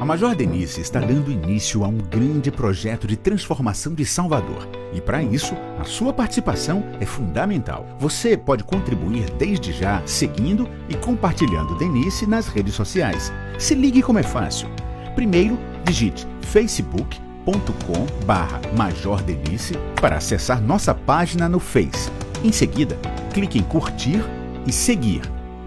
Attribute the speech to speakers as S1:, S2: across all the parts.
S1: A Major Denise está dando início a um grande projeto de transformação de Salvador. E para isso, a sua participação é fundamental. Você pode contribuir desde já seguindo e compartilhando Denise nas redes sociais. Se ligue como é fácil. Primeiro, digite facebook.com/Major Denise para acessar nossa página no Face. Em seguida, clique em curtir e seguir.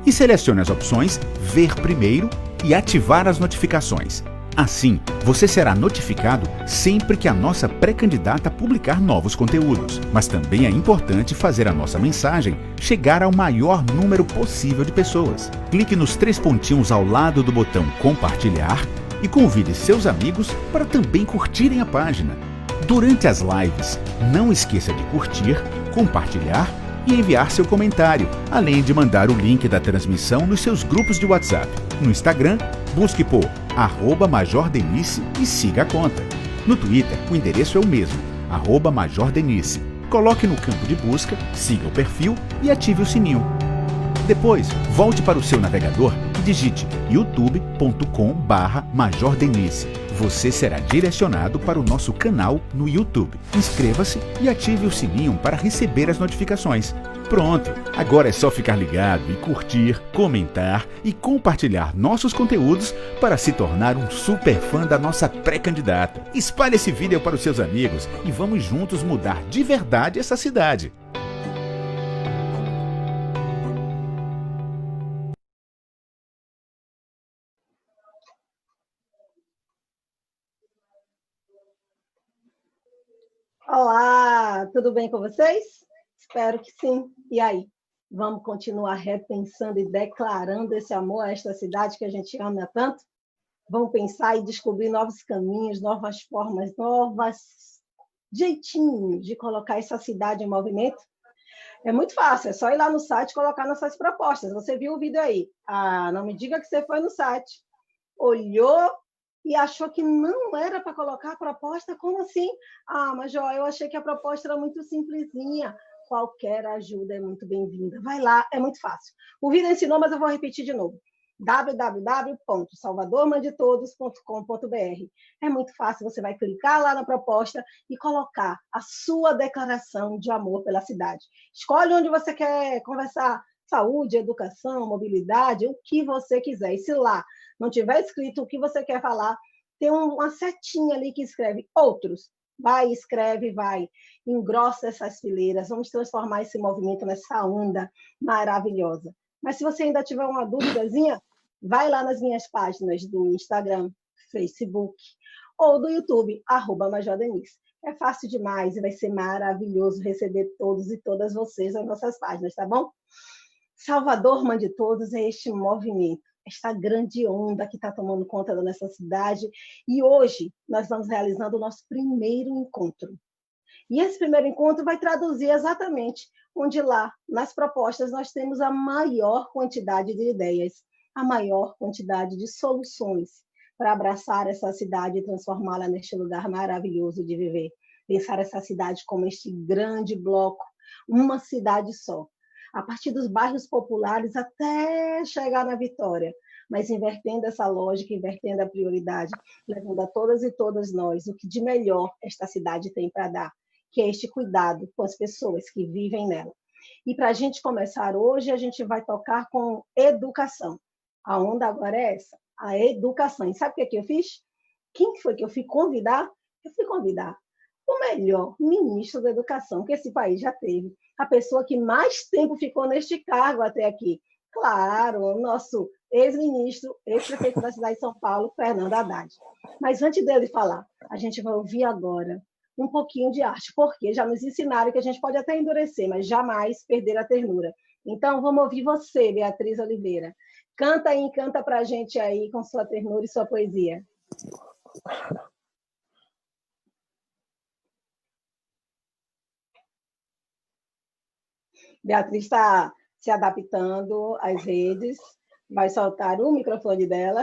S1: E selecione as opções Ver Primeiro e ativar as notificações. Assim, você será notificado sempre que a nossa pré-candidata publicar novos conteúdos. Mas também é importante fazer a nossa mensagem chegar ao maior número possível de pessoas. Clique nos 3 pontinhos ao lado do botão Compartilhar e convide seus amigos para também curtirem a página. Durante as lives, não esqueça de curtir, compartilhar e enviar seu comentário, além de mandar o link da transmissão nos seus grupos de WhatsApp. No Instagram, busque por @MajorDenice e siga a conta. No Twitter, o endereço é o mesmo, @MajorDenice. Coloque no campo de busca, siga o perfil e ative o sininho. Depois, volte para o seu navegador e digite youtube.com/MajorDenice. Você será direcionado para o nosso canal no YouTube. Inscreva-se e ative o sininho para receber as notificações. Pronto! Agora é só ficar ligado e curtir, comentar e compartilhar nossos conteúdos para se tornar um super fã da nossa pré-candidata. Espalhe esse vídeo para os seus amigos e vamos juntos mudar de verdade essa cidade.
S2: Olá, tudo bem com vocês? Espero que sim. E aí? Vamos continuar repensando e declarando esse amor a esta cidade que a gente ama tanto? Vamos pensar e descobrir novos caminhos, novas formas, novos jeitinhos de colocar essa cidade em movimento? É muito fácil, é só ir lá no site e colocar nossas propostas. Você viu o vídeo aí? Ah, não me diga que você foi no site, olhou e achou que não era para colocar a proposta? Como assim? Ah, mas Jó, eu achei que a proposta era muito simplesinha. Qualquer ajuda é muito bem-vinda. Vai lá, é muito fácil. O vídeo ensinou, mas eu vou repetir de novo. www.salvadormandetodos.com.br. É muito fácil, você vai clicar lá na proposta e colocar a sua declaração de amor pela cidade. Escolhe onde você quer conversar, saúde, educação, mobilidade, o que você quiser. E se lá não tiver escrito o que você quer falar, tem uma setinha ali que escreve outros. Vai, escreve, vai. Engrossa essas fileiras. Vamos transformar esse movimento nessa onda maravilhosa. Mas se você ainda tiver uma duvidazinha, vai lá nas minhas páginas do Instagram, Facebook ou do YouTube, @MajorDenice. É fácil demais e vai ser maravilhoso receber todos e todas vocês nas nossas páginas, tá bom? Salvador Mãe de Todos é este movimento, esta grande onda que está tomando conta da nossa cidade. E hoje nós estamos realizando o nosso primeiro encontro. E esse primeiro encontro vai traduzir exatamente onde lá, nas propostas, nós temos a maior quantidade de ideias, a maior quantidade de soluções para abraçar essa cidade e transformá-la neste lugar maravilhoso de viver. Pensar essa cidade como este grande bloco, uma cidade só, a partir dos bairros populares até chegar na Vitória, mas invertendo essa lógica, invertendo a prioridade, levando a todas e todas nós o que de melhor esta cidade tem para dar, que é este cuidado com as pessoas que vivem nela. E para a gente começar hoje, a gente vai tocar com educação. A onda agora é essa, a educação. E sabe o que eu fiz? Quem foi que eu fui convidar? Eu fui convidar o melhor ministro da educação que esse país já teve, a pessoa que mais tempo ficou neste cargo até aqui. Claro, o nosso ex-ministro, ex-prefeito da cidade de São Paulo, Fernando Haddad. Mas antes dele falar, a gente vai ouvir agora um pouquinho de arte, porque já nos ensinaram que a gente pode até endurecer, mas jamais perder a ternura. Então, vamos ouvir você, Beatriz Oliveira. Canta e encanta para a gente aí com sua ternura e sua poesia. Beatriz está se adaptando às redes, vai soltar o microfone dela.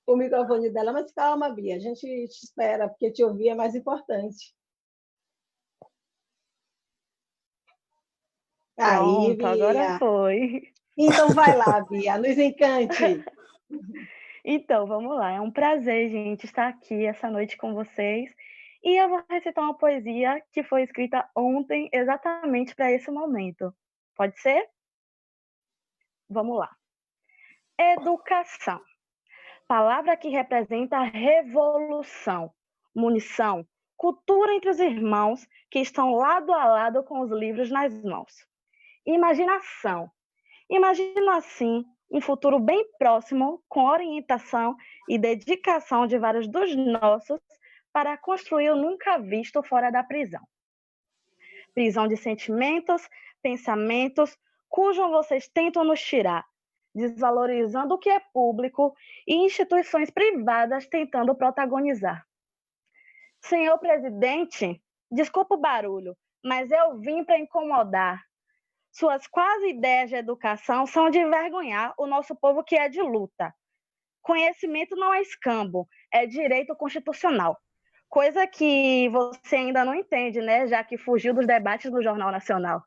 S2: O microfone dela, mas calma, Bia, a gente te espera, porque te ouvir é mais importante.
S3: Pronto, aí, Bia. Agora foi.
S2: Então vai lá, Bia, nos encante.
S3: Então, vamos lá. É um prazer, gente, estar aqui essa noite com vocês. E eu vou recitar uma poesia que foi escrita ontem, exatamente para esse momento. Pode ser? Vamos lá. Educação. Palavra que representa a revolução, munição, cultura entre os irmãos que estão lado a lado com os livros nas mãos. Imaginação. Imagino assim um futuro bem próximo, com orientação e dedicação de vários dos nossos para construir o nunca visto fora da prisão. Prisão de sentimentos, pensamentos, cujo vocês tentam nos tirar, desvalorizando o que é público e instituições privadas tentando protagonizar. Senhor presidente, desculpa o barulho, mas eu vim para incomodar. Suas quase ideias de educação são de envergonhar o nosso povo que é de luta. Conhecimento não é escambo, é direito constitucional. Coisa que você ainda não entende, né? Já que fugiu dos debates no Jornal Nacional.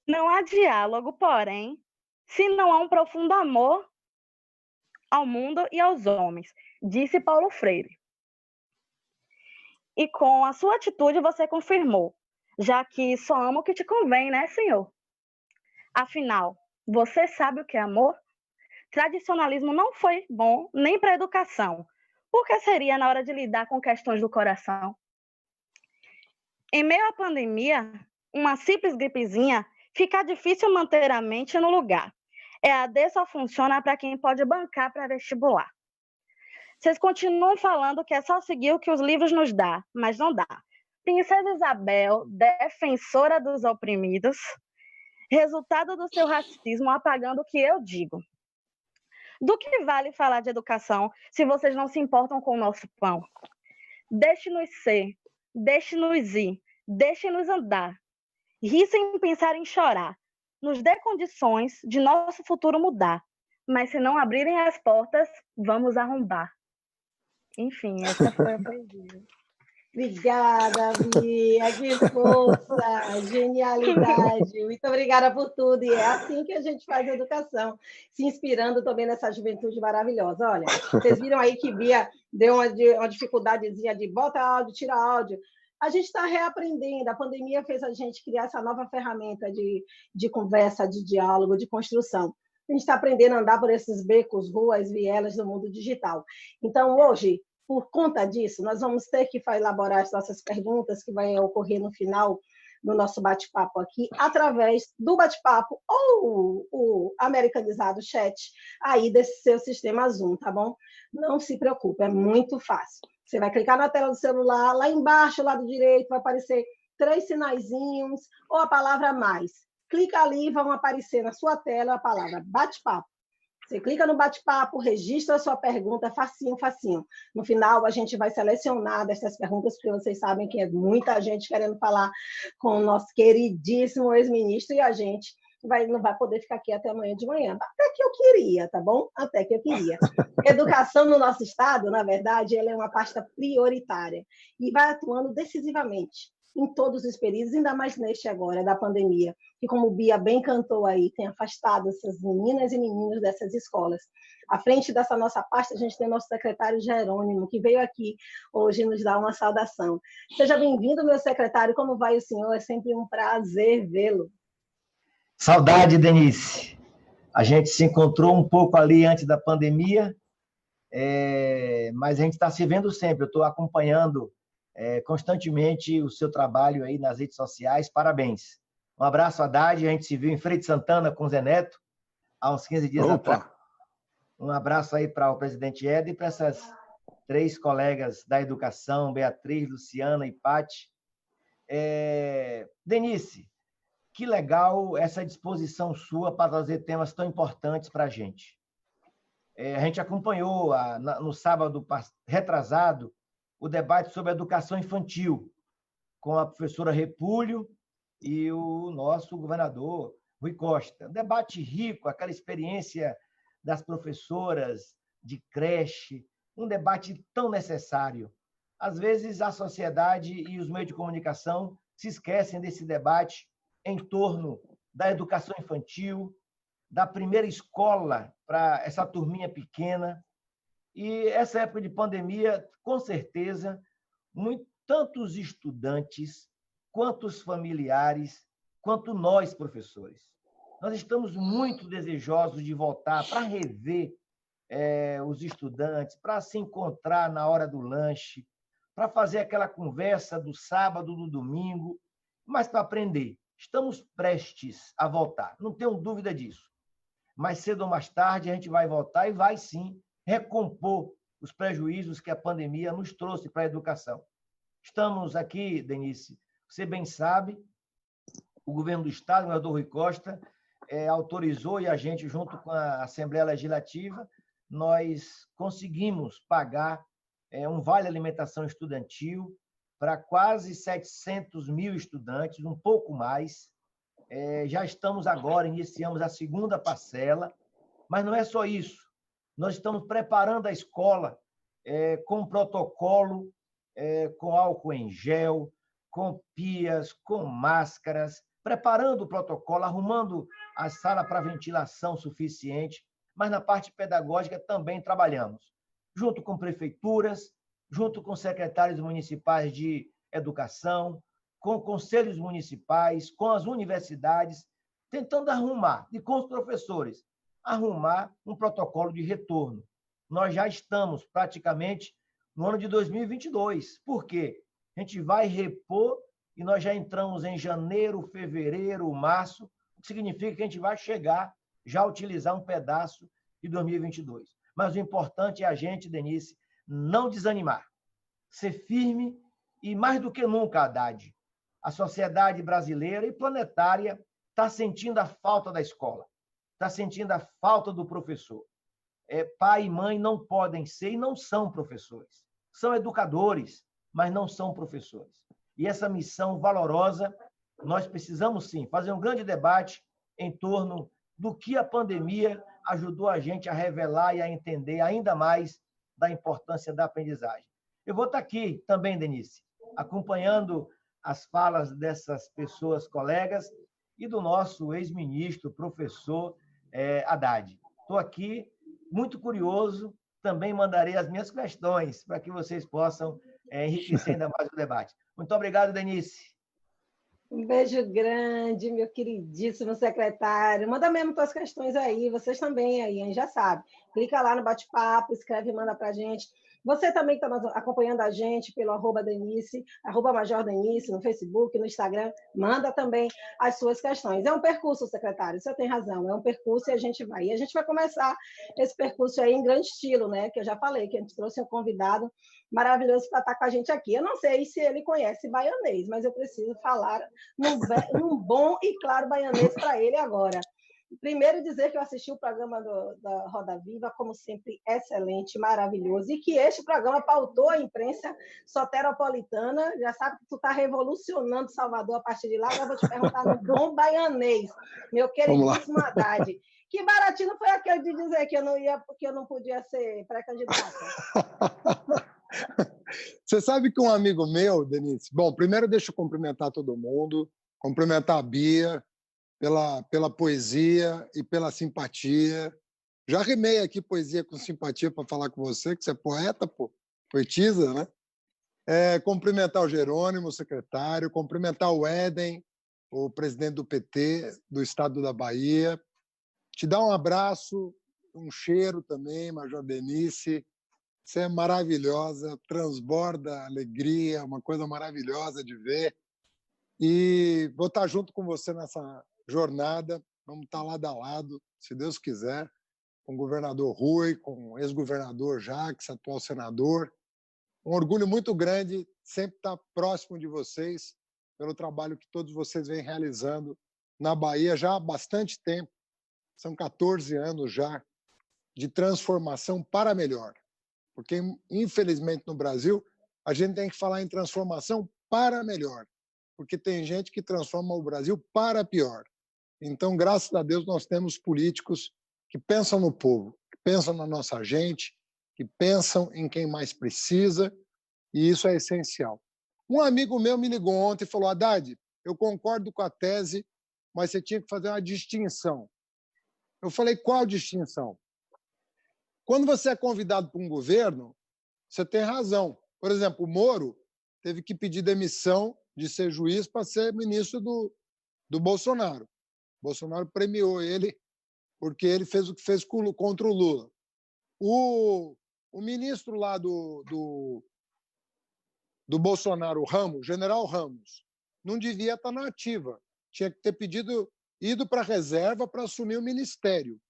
S3: Não há diálogo, porém, se não há um profundo amor ao mundo e aos homens, disse Paulo Freire. E com a sua atitude você confirmou, já que só ama o que te convém, né, senhor? Afinal, você sabe o que é amor? Tradicionalismo não foi bom nem para a educação. Por que seria na hora de lidar com questões do coração? Em meio à pandemia, uma simples gripezinha fica difícil manter a mente no lugar. EAD só funciona para quem pode bancar para vestibular. Vocês continuam falando que é só seguir o que os livros nos dão, mas não dá. Princesa Isabel, defensora dos oprimidos, resultado do seu racismo apagando o que eu digo. Do que vale falar de educação se vocês não se importam com o nosso pão? Deixe-nos ser, deixe-nos ir, deixe-nos andar. Rir sem pensar em chorar. Nos dê condições de nosso futuro mudar. Mas se não abrirem as portas, vamos arrombar. Enfim, essa foi a poesia.
S2: Obrigada, Bia, que força, genialidade. Muito obrigada por tudo. E é assim que a gente faz educação, se inspirando também nessa juventude maravilhosa. Olha, vocês viram aí que Bia deu uma dificuldadezinha de bota áudio, tira áudio. A gente está reaprendendo. A pandemia fez a gente criar essa nova ferramenta de conversa, de diálogo, de construção. A gente está aprendendo a andar por esses becos, ruas, vielas do mundo digital. Então, hoje, por conta disso, nós vamos ter que elaborar as nossas perguntas, que vai ocorrer no final do nosso bate-papo aqui, através do bate-papo ou o americanizado chat aí desse seu sistema Zoom, tá bom? Não se preocupe, é muito fácil. Você vai clicar na tela do celular, lá embaixo, lado direito, vai aparecer 3 sinaizinhos ou a palavra mais. Clica ali e vão aparecer na sua tela a palavra bate-papo. Você clica no bate-papo, registra a sua pergunta, facinho, facinho. No final, a gente vai selecionar dessas perguntas, porque vocês sabem que é muita gente querendo falar com o nosso queridíssimo ex-ministro, e a gente não vai poder ficar aqui até amanhã de manhã. Até que eu queria, tá bom? Até que eu queria. Educação no nosso estado, na verdade, ela é uma pasta prioritária e vai atuando decisivamente em todos os períodos, ainda mais neste agora, da pandemia, que, como o Bia bem cantou aí, tem afastado essas meninas e meninos dessas escolas. À frente dessa nossa pasta, a gente tem o nosso secretário Jerônimo, que veio aqui hoje nos dar uma saudação. Seja bem-vindo, meu secretário, como vai o senhor? É sempre um prazer vê-lo.
S4: Saudade, Denise. A gente se encontrou um pouco ali antes da pandemia, mas a gente está se vendo sempre. Eu estou acompanhando constantemente o seu trabalho aí nas redes sociais. Parabéns. Um abraço, Haddad. A gente se viu em Feira de Santana com o Zé Neto há uns 15 dias atrás. Um abraço aí para o presidente Ed e para essas 3 colegas da educação, Beatriz, Luciana e Pati. Denise, que legal essa disposição sua para trazer temas tão importantes para a gente. A gente acompanhou no sábado retrasado o debate sobre a educação infantil com a professora Repúlio e o nosso governador Rui Costa. Um debate rico, aquela experiência das professoras de creche, um debate tão necessário. Às vezes, a sociedade e os meios de comunicação se esquecem desse debate em torno da educação infantil, da primeira escola para essa turminha pequena. E essa época de pandemia, com certeza, tantos estudantes, quanto os familiares, quanto nós, professores. Nós estamos muito desejosos de voltar para rever os estudantes, para se encontrar na hora do lanche, para fazer aquela conversa do sábado, do domingo, mas para aprender. Estamos prestes a voltar, não tenho dúvida disso. Mais cedo ou mais tarde a gente vai voltar e vai, sim, recompor os prejuízos que a pandemia nos trouxe para a educação. Estamos aqui, Denise, você bem sabe, o governo do Estado, o governador Rui Costa, autorizou e a gente, junto com a Assembleia Legislativa, nós conseguimos pagar um vale alimentação estudantil para quase 700 mil estudantes, um pouco mais. Já estamos agora, iniciamos a segunda parcela, mas não é só isso. Nós estamos preparando a escola com protocolo, com álcool em gel, com pias, com máscaras, preparando o protocolo, arrumando a sala para ventilação suficiente, mas na parte pedagógica também trabalhamos, junto com prefeituras, junto com secretários municipais de educação, com conselhos municipais, com as universidades, tentando arrumar, e com os professores, arrumar um protocolo de retorno. Nós já estamos praticamente no ano de 2022. Por quê? A gente vai repor e nós já entramos em janeiro, fevereiro, março, o que significa que a gente vai chegar já a utilizar um pedaço de 2022. Mas o importante é a gente, Denise, não desanimar, ser firme e, mais do que nunca, Haddad, a sociedade brasileira e planetária está sentindo a falta da escola, está sentindo a falta do professor. Pai e mãe não podem ser e não são professores. São educadores, mas não são professores. E essa missão valorosa, nós precisamos, sim, fazer um grande debate em torno do que a pandemia ajudou a gente a revelar e a entender ainda mais da importância da aprendizagem. Eu vou estar aqui também, Denise, acompanhando as falas dessas pessoas, colegas, e do nosso ex-ministro, professor Haddad. Estou aqui muito curioso, também mandarei as minhas questões para que vocês possam enriquecer ainda mais o debate. Muito obrigado, Denise.
S2: Um beijo grande, meu queridíssimo secretário. Manda mesmo suas questões aí, vocês também aí, hein? Já sabe. Clica lá no bate-papo, escreve e manda para a gente. Você também que está acompanhando a gente pelo @Denise, @MajorDenice, no Facebook, no Instagram, manda também as suas questões. É um percurso, secretário, você tem razão, é um percurso e a gente vai. E a gente vai começar esse percurso aí em grande estilo, né? Que eu já falei, que a gente trouxe um convidado maravilhoso para estar com a gente aqui. Eu não sei se ele conhece baianês, mas eu preciso falar num bom e claro baianês para ele agora. Primeiro, dizer que eu assisti o programa da Roda Viva, como sempre, excelente, maravilhoso, e que este programa pautou a imprensa soteropolitana. Já sabe que tu está revolucionando Salvador a partir de lá. Agora vou te perguntar no bom baianês, meu queridíssimo Haddad. Que baratinho foi aquele de dizer que eu não podia ser pré-candidata?
S5: Você sabe que um amigo meu, Denise... Bom, primeiro deixa eu cumprimentar todo mundo, cumprimentar a Bia, pela poesia e pela simpatia. Já rimei aqui poesia com simpatia para falar com você, que você é poeta, poetisa, né? Cumprimentar o Jerônimo, o secretário, cumprimentar o Éden, o presidente do PT do estado da Bahia. Te dar um abraço, um cheiro também, Major Denise. Você é maravilhosa, transborda alegria, uma coisa maravilhosa de ver. E vou estar junto com você nessa jornada, vamos estar lado a lado, se Deus quiser, com o governador Rui, com o ex-governador Jacques, atual senador. Um orgulho muito grande sempre estar próximo de vocês, pelo trabalho que todos vocês vêm realizando na Bahia já há bastante tempo. São 14 anos já de transformação para melhor. Porque, infelizmente, no Brasil, a gente tem que falar em transformação para melhor, porque tem gente que transforma o Brasil para pior. Então, graças a Deus, nós temos políticos que pensam no povo, que pensam na nossa gente, que pensam em quem mais precisa, e isso é essencial. Um amigo meu me ligou ontem e falou: Haddad, eu concordo com a tese, mas você tinha que fazer uma distinção Eu falei, qual distinção? Quando você é convidado para um governo, você tem razão. Por exemplo, o Moro teve que pedir demissão de ser juiz para ser ministro do Bolsonaro. O Bolsonaro premiou ele porque ele fez o que fez contra o Lula. O ministro lá do Bolsonaro, o Ramos, o general Ramos, não devia estar na ativa. Tinha que ter ido para a reserva para assumir o ministério.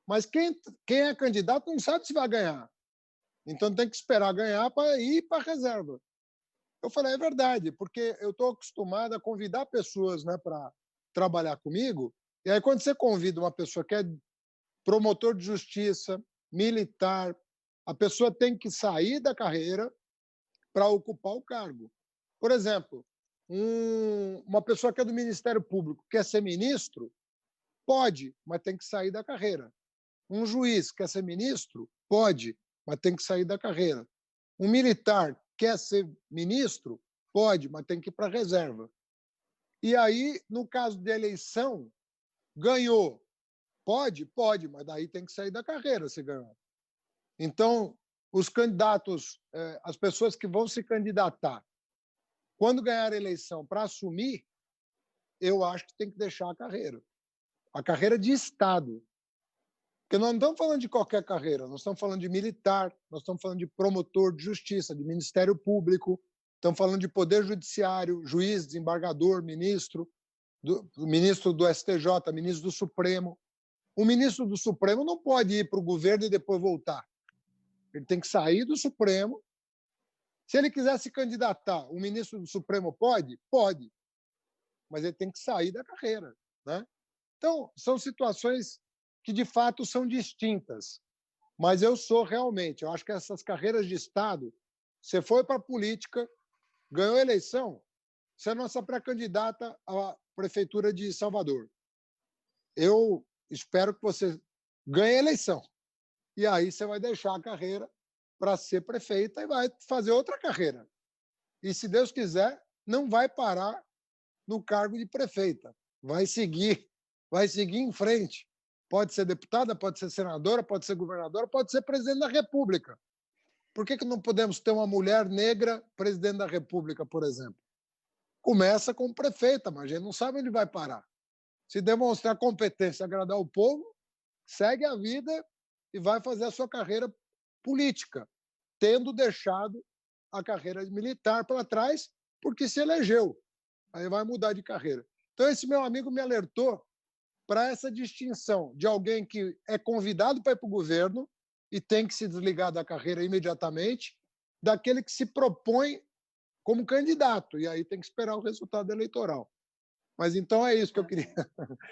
S5: Mas quem é candidato não sabe se vai ganhar. Então tem que esperar ganhar para ir para a reserva. Eu falei, é verdade, porque eu estou acostumado a convidar pessoas, né, para trabalhar comigo, e aí quando você convida uma pessoa que é promotor de justiça, militar, a pessoa tem que sair da carreira para ocupar o cargo. Por exemplo, uma pessoa que é do Ministério Público quer ser ministro, pode, mas tem que sair da carreira. Um juiz quer ser ministro, pode, mas tem que sair da carreira. Um militar quer ser ministro, pode, mas tem que ir para a reserva. E aí, no caso de eleição, ganhou. Pode, mas daí tem que sair da carreira se ganhar. Então, os candidatos, as pessoas que vão se candidatar, quando ganhar a eleição para assumir, eu acho que tem que deixar a carreira de Estado. Porque nós não estamos falando de qualquer carreira, nós estamos falando de militar, nós estamos falando de promotor de justiça, de Ministério Público, estamos falando de Poder Judiciário, juiz, desembargador, ministro do STJ, ministro do Supremo. O ministro do Supremo não pode ir para o governo e depois voltar. Ele tem que sair do Supremo. Se ele quiser se candidatar, o ministro do Supremo pode? Pode. Mas ele tem que sair da carreira, né? Então, são situações que, de fato, são distintas. Mas eu acho que essas carreiras de Estado, você foi para a política, ganhou a eleição, você é nossa pré-candidata à Prefeitura de Salvador. Eu espero que você ganhe a eleição. E aí você vai deixar a carreira para ser prefeita e vai fazer outra carreira. E, se Deus quiser, não vai parar no cargo de prefeita. Vai seguir em frente. Pode ser deputada, pode ser senadora, pode ser governadora, pode ser presidente da República. Por que não podemos ter uma mulher negra presidente da República, por exemplo? Começa como prefeita, mas a gente não sabe onde vai parar. Se demonstrar competência, agradar o povo, segue a vida e vai fazer a sua carreira política, tendo deixado a carreira militar para trás, porque se elegeu. Aí vai mudar de carreira. Então, esse meu amigo me alertou para essa distinção de alguém que é convidado para ir para o governo e tem que se desligar da carreira imediatamente, daquele que se propõe como candidato, e aí tem que esperar o resultado eleitoral. Mas então é isso que eu queria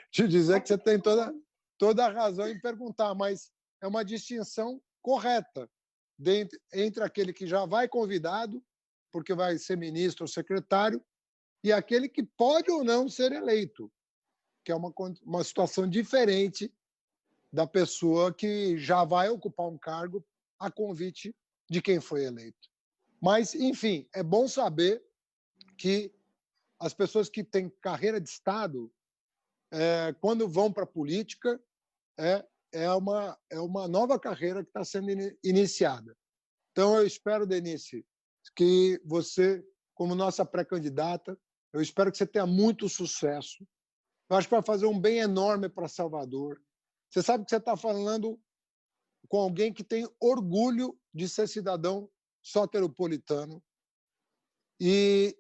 S5: te dizer, que você tem toda a razão em perguntar, mas é uma distinção correta entre aquele que já vai convidado, porque vai ser ministro ou secretário, e aquele que pode ou não ser eleito, que é uma situação diferente da pessoa que já vai ocupar um cargo a convite de quem foi eleito. Mas, enfim, é bom saber que as pessoas que têm carreira de Estado, quando vão para a política, é uma nova carreira que está sendo iniciada. Então, eu espero, Denise, que você, como nossa pré-candidata, eu espero que você tenha muito sucesso. Eu acho que vai fazer um bem enorme para Salvador. Você sabe que você está falando com alguém que tem orgulho de ser cidadão soteropolitano e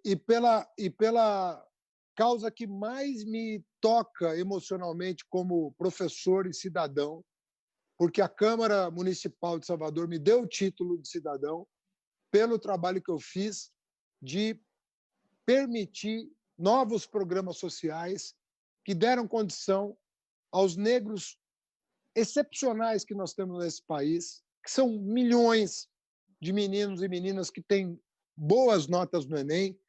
S5: pela causa que mais me toca emocionalmente como professor e cidadão, porque a Câmara Municipal de Salvador me deu o título de cidadão pelo trabalho que eu fiz de permitir novos programas sociais que deram condição aos negros excepcionais que nós temos nesse país, que são milhões de meninos e meninas que têm boas notas no Enem,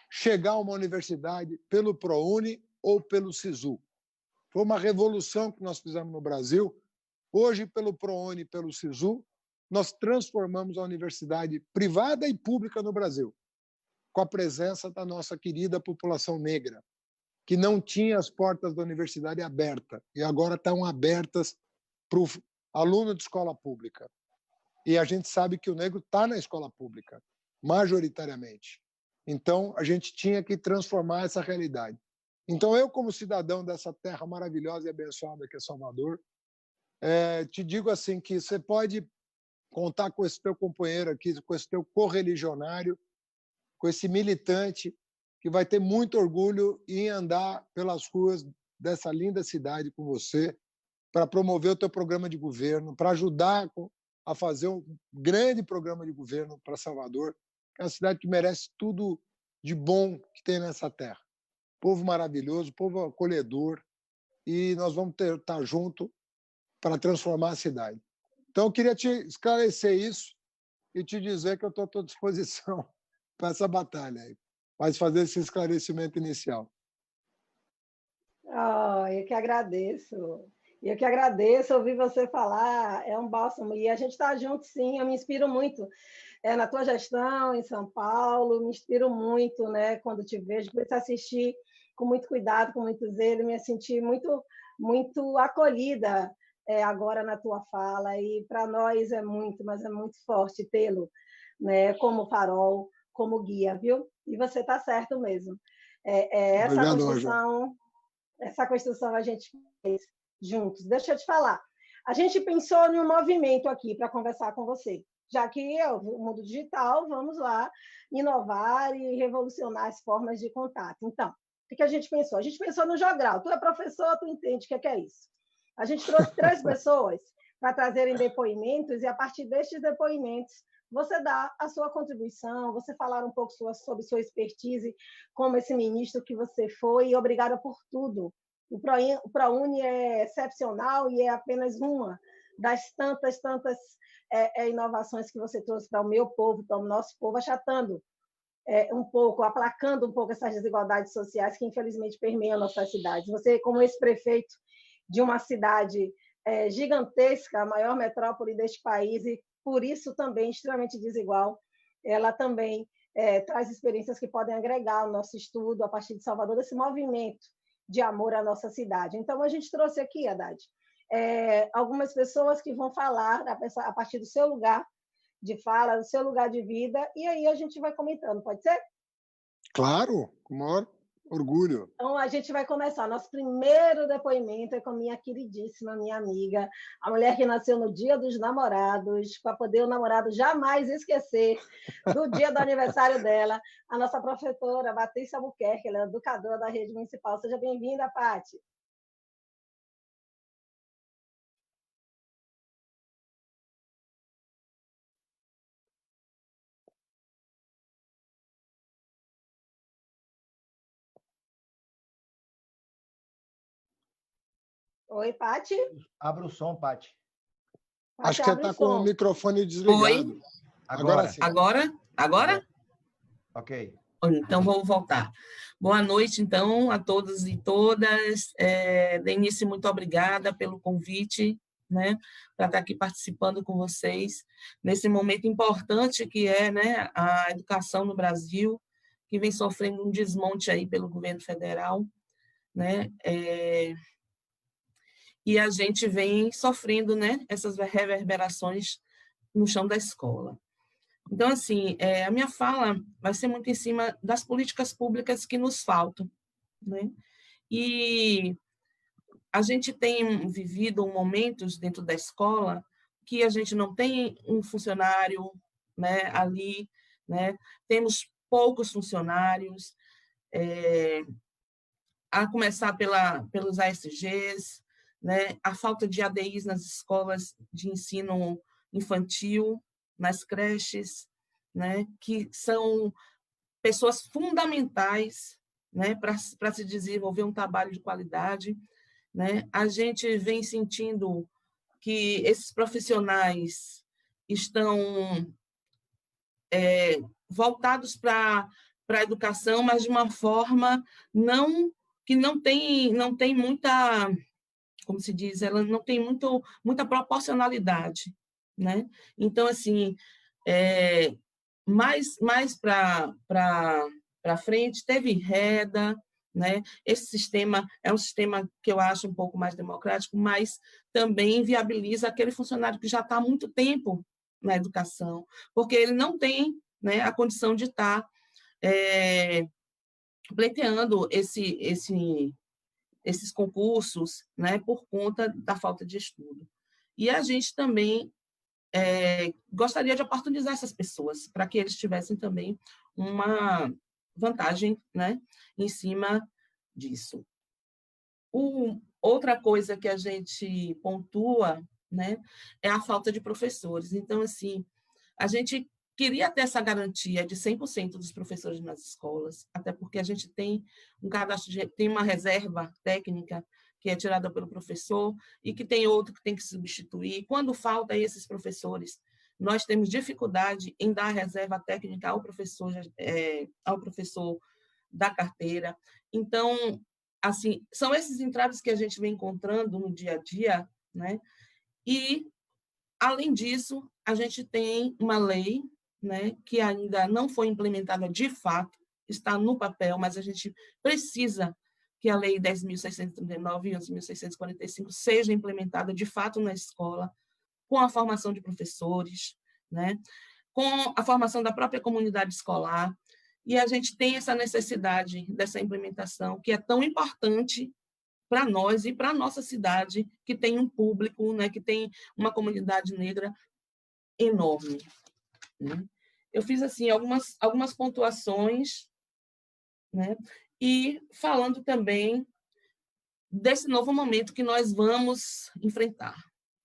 S5: chegar a uma universidade pelo ProUni ou pelo SISU. Foi uma revolução que nós fizemos no Brasil. Hoje, pelo ProUni e pelo SISU, nós transformamos a universidade privada e pública no Brasil, com a presença da nossa querida população negra. que não tinha as portas da universidade abertas, e agora estão abertas para o aluno de escola pública. E a gente sabe que o negro está na escola pública, majoritariamente. Então, a gente tinha que transformar essa realidade. Então, eu, como cidadão dessa terra maravilhosa e abençoada que é Salvador, te digo assim que você pode contar com esse teu companheiro aqui, com esse teu correligionário, com esse militante que vai ter muito orgulho em andar pelas ruas dessa linda cidade com você, para promover o teu programa de governo, para ajudar a fazer um grande programa de governo para Salvador, que é uma cidade que merece tudo de bom que tem nessa terra. Povo maravilhoso, povo acolhedor, e nós vamos estar juntos para transformar a cidade. Então, eu queria te esclarecer isso e te dizer que eu estou à tua disposição para essa batalha aí, mas fazer esse esclarecimento inicial.
S2: Eu que agradeço. Eu que agradeço ouvir você falar, é um bálsamo. E a gente está junto, sim, eu me inspiro muito na tua gestão em São Paulo, me inspiro muito, né, quando te vejo, comecei a assistir com muito cuidado, com muito zelo, me senti muito acolhida agora na tua fala, e para nós é muito, mas é muito forte tê-lo, né, como farol, como guia, viu? E você está certo mesmo. Essa construção a gente fez juntos. Deixa eu te falar. A gente pensou em um movimento aqui para conversar com você. Já que o mundo digital, vamos lá inovar e revolucionar as formas de contato. Então, o que a gente pensou? A gente pensou no jogral. Tu é professor, tu entende o que é isso. A gente trouxe 3 pessoas para trazerem depoimentos, e a partir destes depoimentos você dá a sua contribuição, você falar um pouco sobre sua expertise como esse ministro que você foi, e obrigada por tudo. O ProUni é excepcional e é apenas uma das tantas inovações que você trouxe para o meu povo, para o nosso povo, achatando aplacando um pouco essas desigualdades sociais que, infelizmente, permeiam nossas cidades. Você, como ex-prefeito de uma cidade gigantesca, a maior metrópole deste país, e por isso também extremamente desigual, ela também traz experiências que podem agregar ao nosso estudo, a partir de Salvador, desse movimento de amor à nossa cidade. Então, a gente trouxe aqui, Haddad, algumas pessoas que vão falar a partir do seu lugar de fala, do seu lugar de vida, e aí a gente vai comentando, pode ser?
S5: Claro, com o maior orgulho.
S2: Então, a gente vai começar. Nosso primeiro depoimento é com minha queridíssima, minha amiga, a mulher que nasceu no Dia dos Namorados, para poder o namorado jamais esquecer do dia do aniversário dela, a nossa professora, Patrícia Albuquerque, ela é educadora da rede municipal. Seja bem-vinda, Pati. Oi, Pati.
S4: Abra o som, Pati.
S5: Acho que você está com o microfone desligado.
S6: Oi.
S5: Agora sim.
S6: Agora?
S4: Ok.
S6: Então, vamos voltar. Boa noite, então, a todos e todas. Denise, muito obrigada pelo convite, né, para estar aqui participando com vocês nesse momento importante que é, né, a educação no Brasil, que vem sofrendo um desmonte aí pelo governo federal, né, e a gente vem sofrendo, né, essas reverberações no chão da escola. Então, assim, a minha fala vai ser muito em cima das políticas públicas que nos faltam, né? E a gente tem vivido momentos dentro da escola que a gente não tem um funcionário, né, ali, né? Temos poucos funcionários, a começar pelos ASGs, né? A falta de ADIs nas escolas de ensino infantil, nas creches, né? Que são pessoas fundamentais, né? Para se desenvolver um trabalho de qualidade, né? A gente vem sentindo que esses profissionais estão voltados para a educação, mas de uma forma que não tem muita, como se diz, ela não tem muita proporcionalidade, né? Então, assim, mais para frente, teve reda, né? Esse sistema é um sistema que eu acho um pouco mais democrático, mas também viabiliza aquele funcionário que já está há muito tempo na educação, porque ele não tem, né, a condição de estar pleiteando esses concursos, né, por conta da falta de estudo. E a gente também gostaria de oportunizar essas pessoas para que eles tivessem também uma vantagem, né, em cima disso. Outra coisa que a gente pontua, né, é a falta de professores. Então, assim, a gente queria ter essa garantia de 100% dos professores nas escolas, até porque a gente tem um cadastro, tem uma reserva técnica que é tirada pelo professor e que tem outro que tem que substituir. Quando falta esses professores, nós temos dificuldade em dar a reserva técnica ao professor da carteira. Então, assim, são esses entraves que a gente vem encontrando no dia a dia, né? E, além disso, a gente tem uma lei, né, que ainda não foi implementada de fato, está no papel, mas a gente precisa que a Lei 10.639 e 11.645 seja implementada de fato na escola, com a formação de professores, né, com a formação da própria comunidade escolar, e a gente tem essa necessidade dessa implementação, que é tão importante para nós e para a nossa cidade, que tem um público, né, que tem uma comunidade negra enorme. Né? Eu fiz assim algumas pontuações, né, e falando também desse novo momento que nós vamos enfrentar.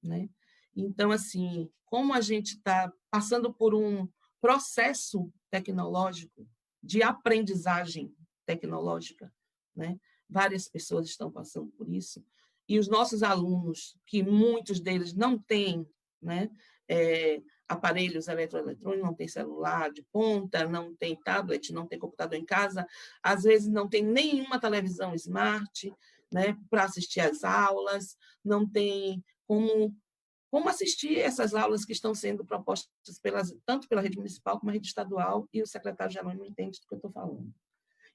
S6: Né? Então, assim, como a gente está passando por um processo tecnológico, de aprendizagem tecnológica, né? Várias pessoas estão passando por isso, e os nossos alunos, que muitos deles não têm, né, aparelhos eletroeletrônicos, não tem celular de ponta, não tem tablet, não tem computador em casa, às vezes não tem nenhuma televisão smart, né, para assistir às aulas, não tem como assistir essas aulas que estão sendo propostas tanto pela rede municipal como a rede estadual, e o secretário Jerônimo entende do que eu estou falando.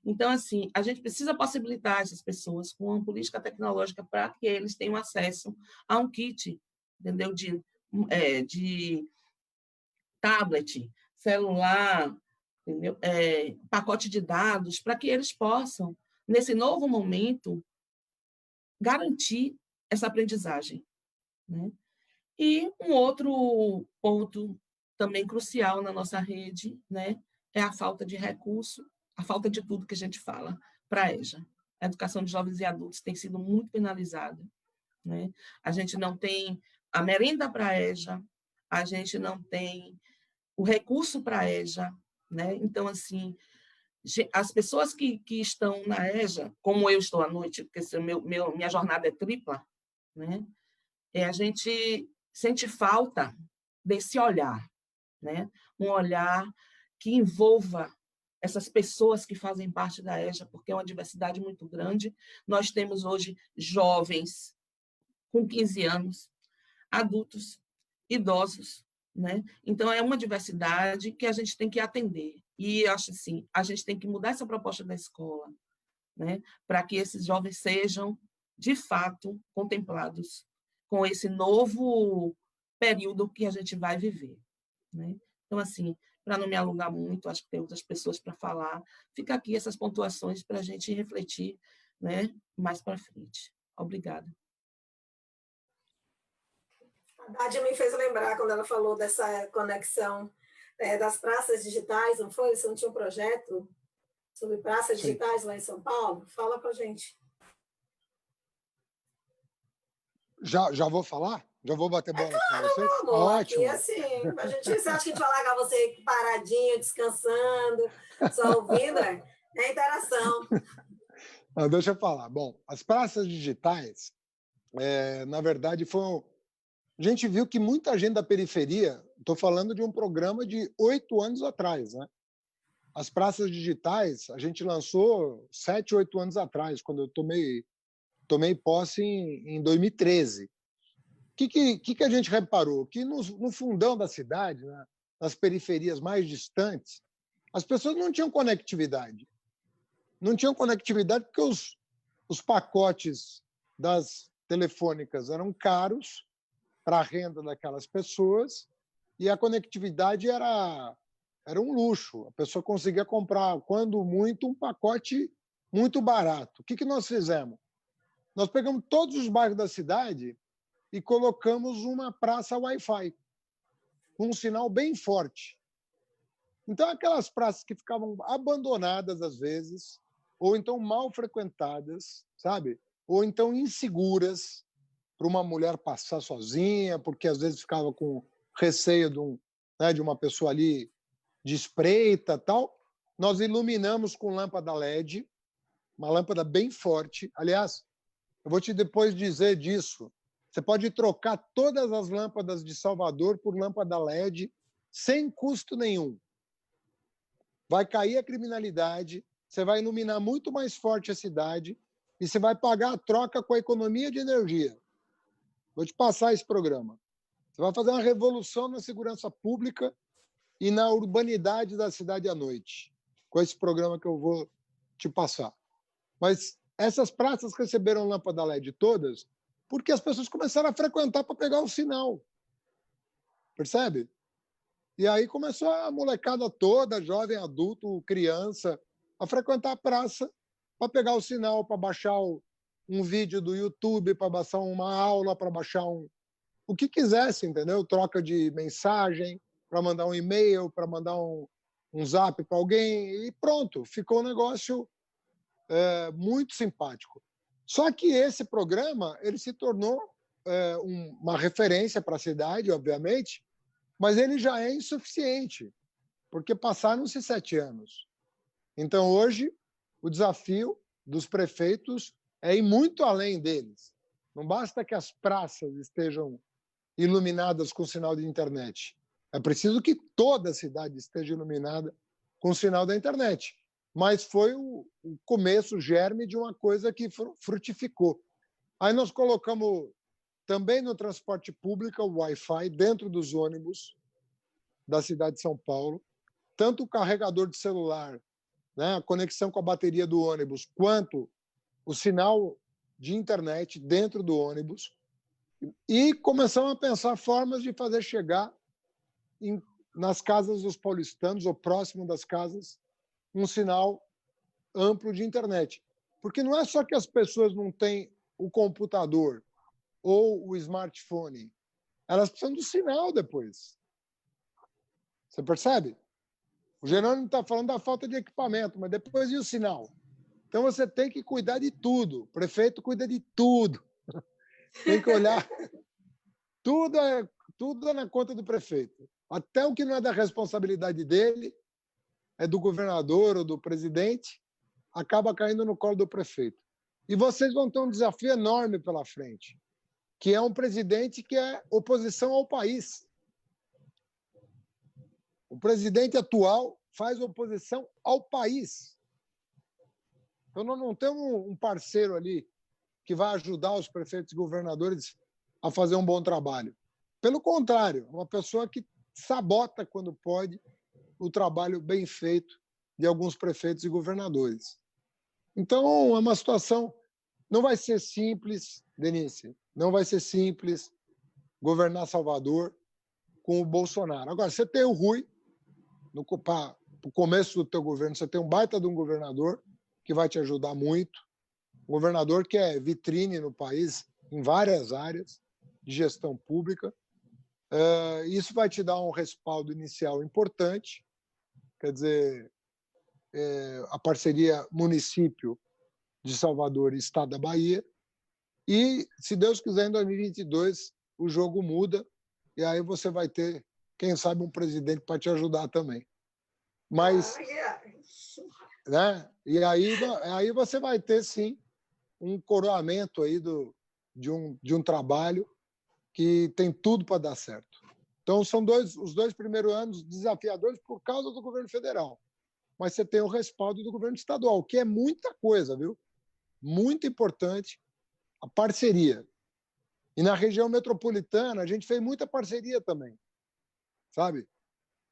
S6: Então, assim, a gente precisa possibilitar essas pessoas com uma política tecnológica para que eles tenham acesso a um kit, entendeu? De tablet, celular, entendeu? Pacote de dados, para que eles possam, nesse novo momento, garantir essa aprendizagem. Né? E um outro ponto também crucial na nossa rede, né, é a falta de recurso, a falta de tudo que a gente fala para a EJA. A educação de jovens e adultos tem sido muito penalizada. Né? A gente não tem a merenda para a EJA, a gente não tem o recurso para a EJA. Né? Então, assim, as pessoas que estão na EJA, como eu estou à noite, porque minha jornada é tripla, né? A gente sente falta desse olhar, né? Um olhar que envolva essas pessoas que fazem parte da EJA, porque é uma diversidade muito grande. Nós temos hoje jovens com 15 anos, adultos, idosos, né? Então, é uma diversidade que a gente tem que atender. E eu acho assim, a gente tem que mudar essa proposta da escola, né? Para que esses jovens sejam, de fato, contemplados com esse novo período que a gente vai viver. Né? Então, assim, para não me alongar muito, acho que tem outras pessoas para falar, fica aqui essas pontuações para a gente refletir, né, mais para frente. Obrigada.
S2: A Dádia me fez lembrar, quando ela falou dessa conexão das praças digitais, não foi? Você não tinha um projeto sobre praças digitais lá em São Paulo? Fala para a gente.
S5: Já vou falar? Já vou bater bola com vocês?
S2: Meu amor,
S5: ótimo.
S2: Aqui, assim, você acha que a gente vai largar você paradinho, descansando, só ouvindo? É interação.
S5: Não, deixa eu falar. Bom, as praças digitais, na verdade, a gente viu que muita gente da periferia, estou falando de um programa de 8 anos atrás, né? As praças digitais, a gente lançou 7, 8 anos atrás, quando eu tomei posse em 2013. O que a gente reparou? Que no fundão da cidade, né, nas periferias mais distantes, as pessoas não tinham conectividade. não tinham conectividade porque os pacotes das telefônicas eram caros para a renda daquelas pessoas e a conectividade era um luxo. A pessoa conseguia comprar, quando muito, um pacote muito barato. O que nós fizemos? Nós pegamos todos os bairros da cidade e colocamos uma praça Wi-Fi, com um sinal bem forte. Então, aquelas praças que ficavam abandonadas, às vezes, ou então mal frequentadas, sabe? Ou então inseguras para uma mulher passar sozinha, porque às vezes ficava com receio de uma pessoa ali de espreita, tal. Nós iluminamos com lâmpada LED, uma lâmpada bem forte. Aliás, eu vou te depois dizer disso. Você pode trocar todas as lâmpadas de Salvador por lâmpada LED sem custo nenhum. Vai cair a criminalidade, você vai iluminar muito mais forte a cidade e você vai pagar a troca com a economia de energia. Vou te passar esse programa. Você vai fazer uma revolução na segurança pública e na urbanidade da cidade à noite, com esse programa que eu vou te passar. Mas essas praças receberam lâmpada LED todas porque as pessoas começaram a frequentar para pegar o sinal. Percebe? E aí começou a molecada toda, jovem, adulto, criança, a frequentar a praça para pegar o sinal, para baixar um vídeo do YouTube, para baixar uma aula, para baixar o que quisesse, entendeu? Troca de mensagem, para mandar um e-mail, para mandar um zap para alguém, e pronto, ficou um negócio muito simpático. Só que esse programa ele se tornou uma referência para a cidade, obviamente, mas ele já é insuficiente, porque passaram-se 7 anos. Então, hoje, o desafio dos prefeitos é ir muito além deles. Não basta que as praças estejam iluminadas com sinal de internet. É preciso que toda a cidade esteja iluminada com sinal da internet. Mas foi o começo, o germe de uma coisa que frutificou. Aí nós colocamos também no transporte público o Wi-Fi dentro dos ônibus da cidade de São Paulo, tanto o carregador de celular, né, a conexão com a bateria do ônibus, quanto o sinal de internet dentro do ônibus, e começamos a pensar formas de fazer chegar nas casas dos paulistanos, ou próximo das casas, um sinal amplo de internet. Porque não é só que as pessoas não têm o computador ou o smartphone, elas precisam do sinal depois. Você percebe? O Jerônimo está falando da falta de equipamento, mas depois e o sinal? Então você tem que cuidar de tudo. O prefeito cuida de tudo. Tem que olhar. Tudo é na conta do prefeito. Até o que não é da responsabilidade dele, é do governador ou do presidente, acaba caindo no colo do prefeito. E vocês vão ter um desafio enorme pela frente, que é um presidente que é oposição ao país. O presidente atual faz oposição ao país. Então, nós não temos um parceiro ali que vai ajudar os prefeitos e governadores a fazer um bom trabalho. Pelo contrário, uma pessoa que sabota, quando pode, o trabalho bem feito de alguns prefeitos e governadores. Então, é uma situação... Não vai ser simples, Denise, não vai ser simples governar Salvador com o Bolsonaro. Agora, você tem o Rui, no começo do teu governo, você tem um baita de um governador que vai te ajudar muito, um governador que é vitrine no país em várias áreas de gestão pública. Isso vai te dar um respaldo inicial importante, quer dizer, a parceria município de Salvador e Estado da Bahia, e, se Deus quiser, em 2022 o jogo muda, e aí você vai ter, quem sabe, um presidente para te ajudar também. Mas, né? E aí você vai ter, sim, um coroamento aí de um trabalho que tem tudo para dar certo. Então, são os 2 primeiros anos desafiadores por causa do governo federal. Mas você tem o respaldo do governo estadual, que é muita coisa, viu? Muito importante a parceria. E na região metropolitana, a gente fez muita parceria também, sabe?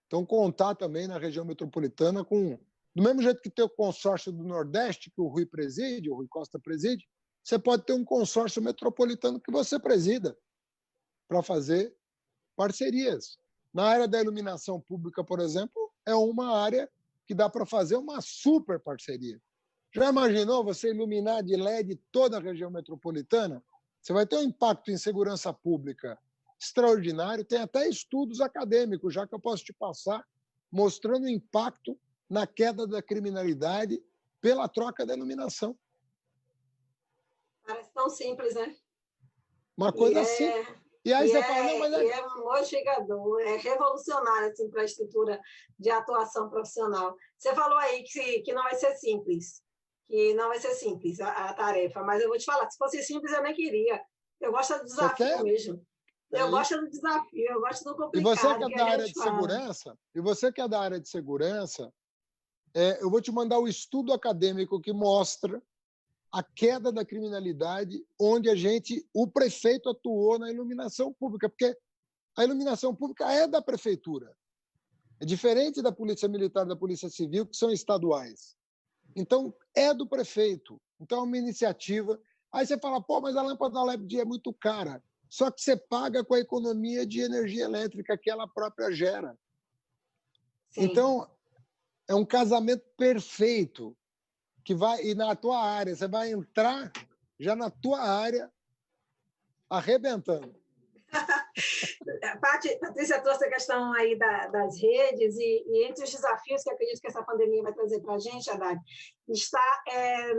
S5: Então, contar também na região metropolitana com Do mesmo jeito que tem o consórcio do Nordeste, que o Rui preside, o Rui Costa preside, você pode ter um consórcio metropolitano que você presida para fazer parcerias. Na área da iluminação pública, por exemplo, é uma área que dá para fazer uma super parceria. Já imaginou você iluminar de LED toda a região metropolitana? Você vai ter um impacto em segurança pública extraordinário. Tem até estudos acadêmicos, já que eu posso te passar, mostrando o impacto na queda da criminalidade pela troca da iluminação.
S2: Parece tão simples, né?
S5: Uma coisa assim. E aí você fala, não, mas
S2: é modificador, é revolucionário assim, para a estrutura de atuação profissional. Você falou aí que não vai ser simples, a tarefa, mas eu vou te falar, se fosse simples eu nem queria. Eu gosto do desafio mesmo. Eu gosto do desafio, eu gosto do complicado.
S5: E você que é da área de segurança, eu vou te mandar o estudo acadêmico que mostra a queda da criminalidade, onde o prefeito atuou na iluminação pública, porque a iluminação pública é da prefeitura. É diferente da Polícia Militar e da Polícia Civil, que são estaduais. Então, é do prefeito. Então, é uma iniciativa. Aí você fala, pô, mas a lâmpada LED é muito cara. Só que você paga com a economia de energia elétrica que ela própria gera. Sim. Então, é um casamento perfeito. E na tua área, você vai entrar já na tua área arrebentando.
S2: Patrícia trouxe a questão aí das redes e entre os desafios que eu acredito que essa pandemia vai trazer para a gente, Haddad, está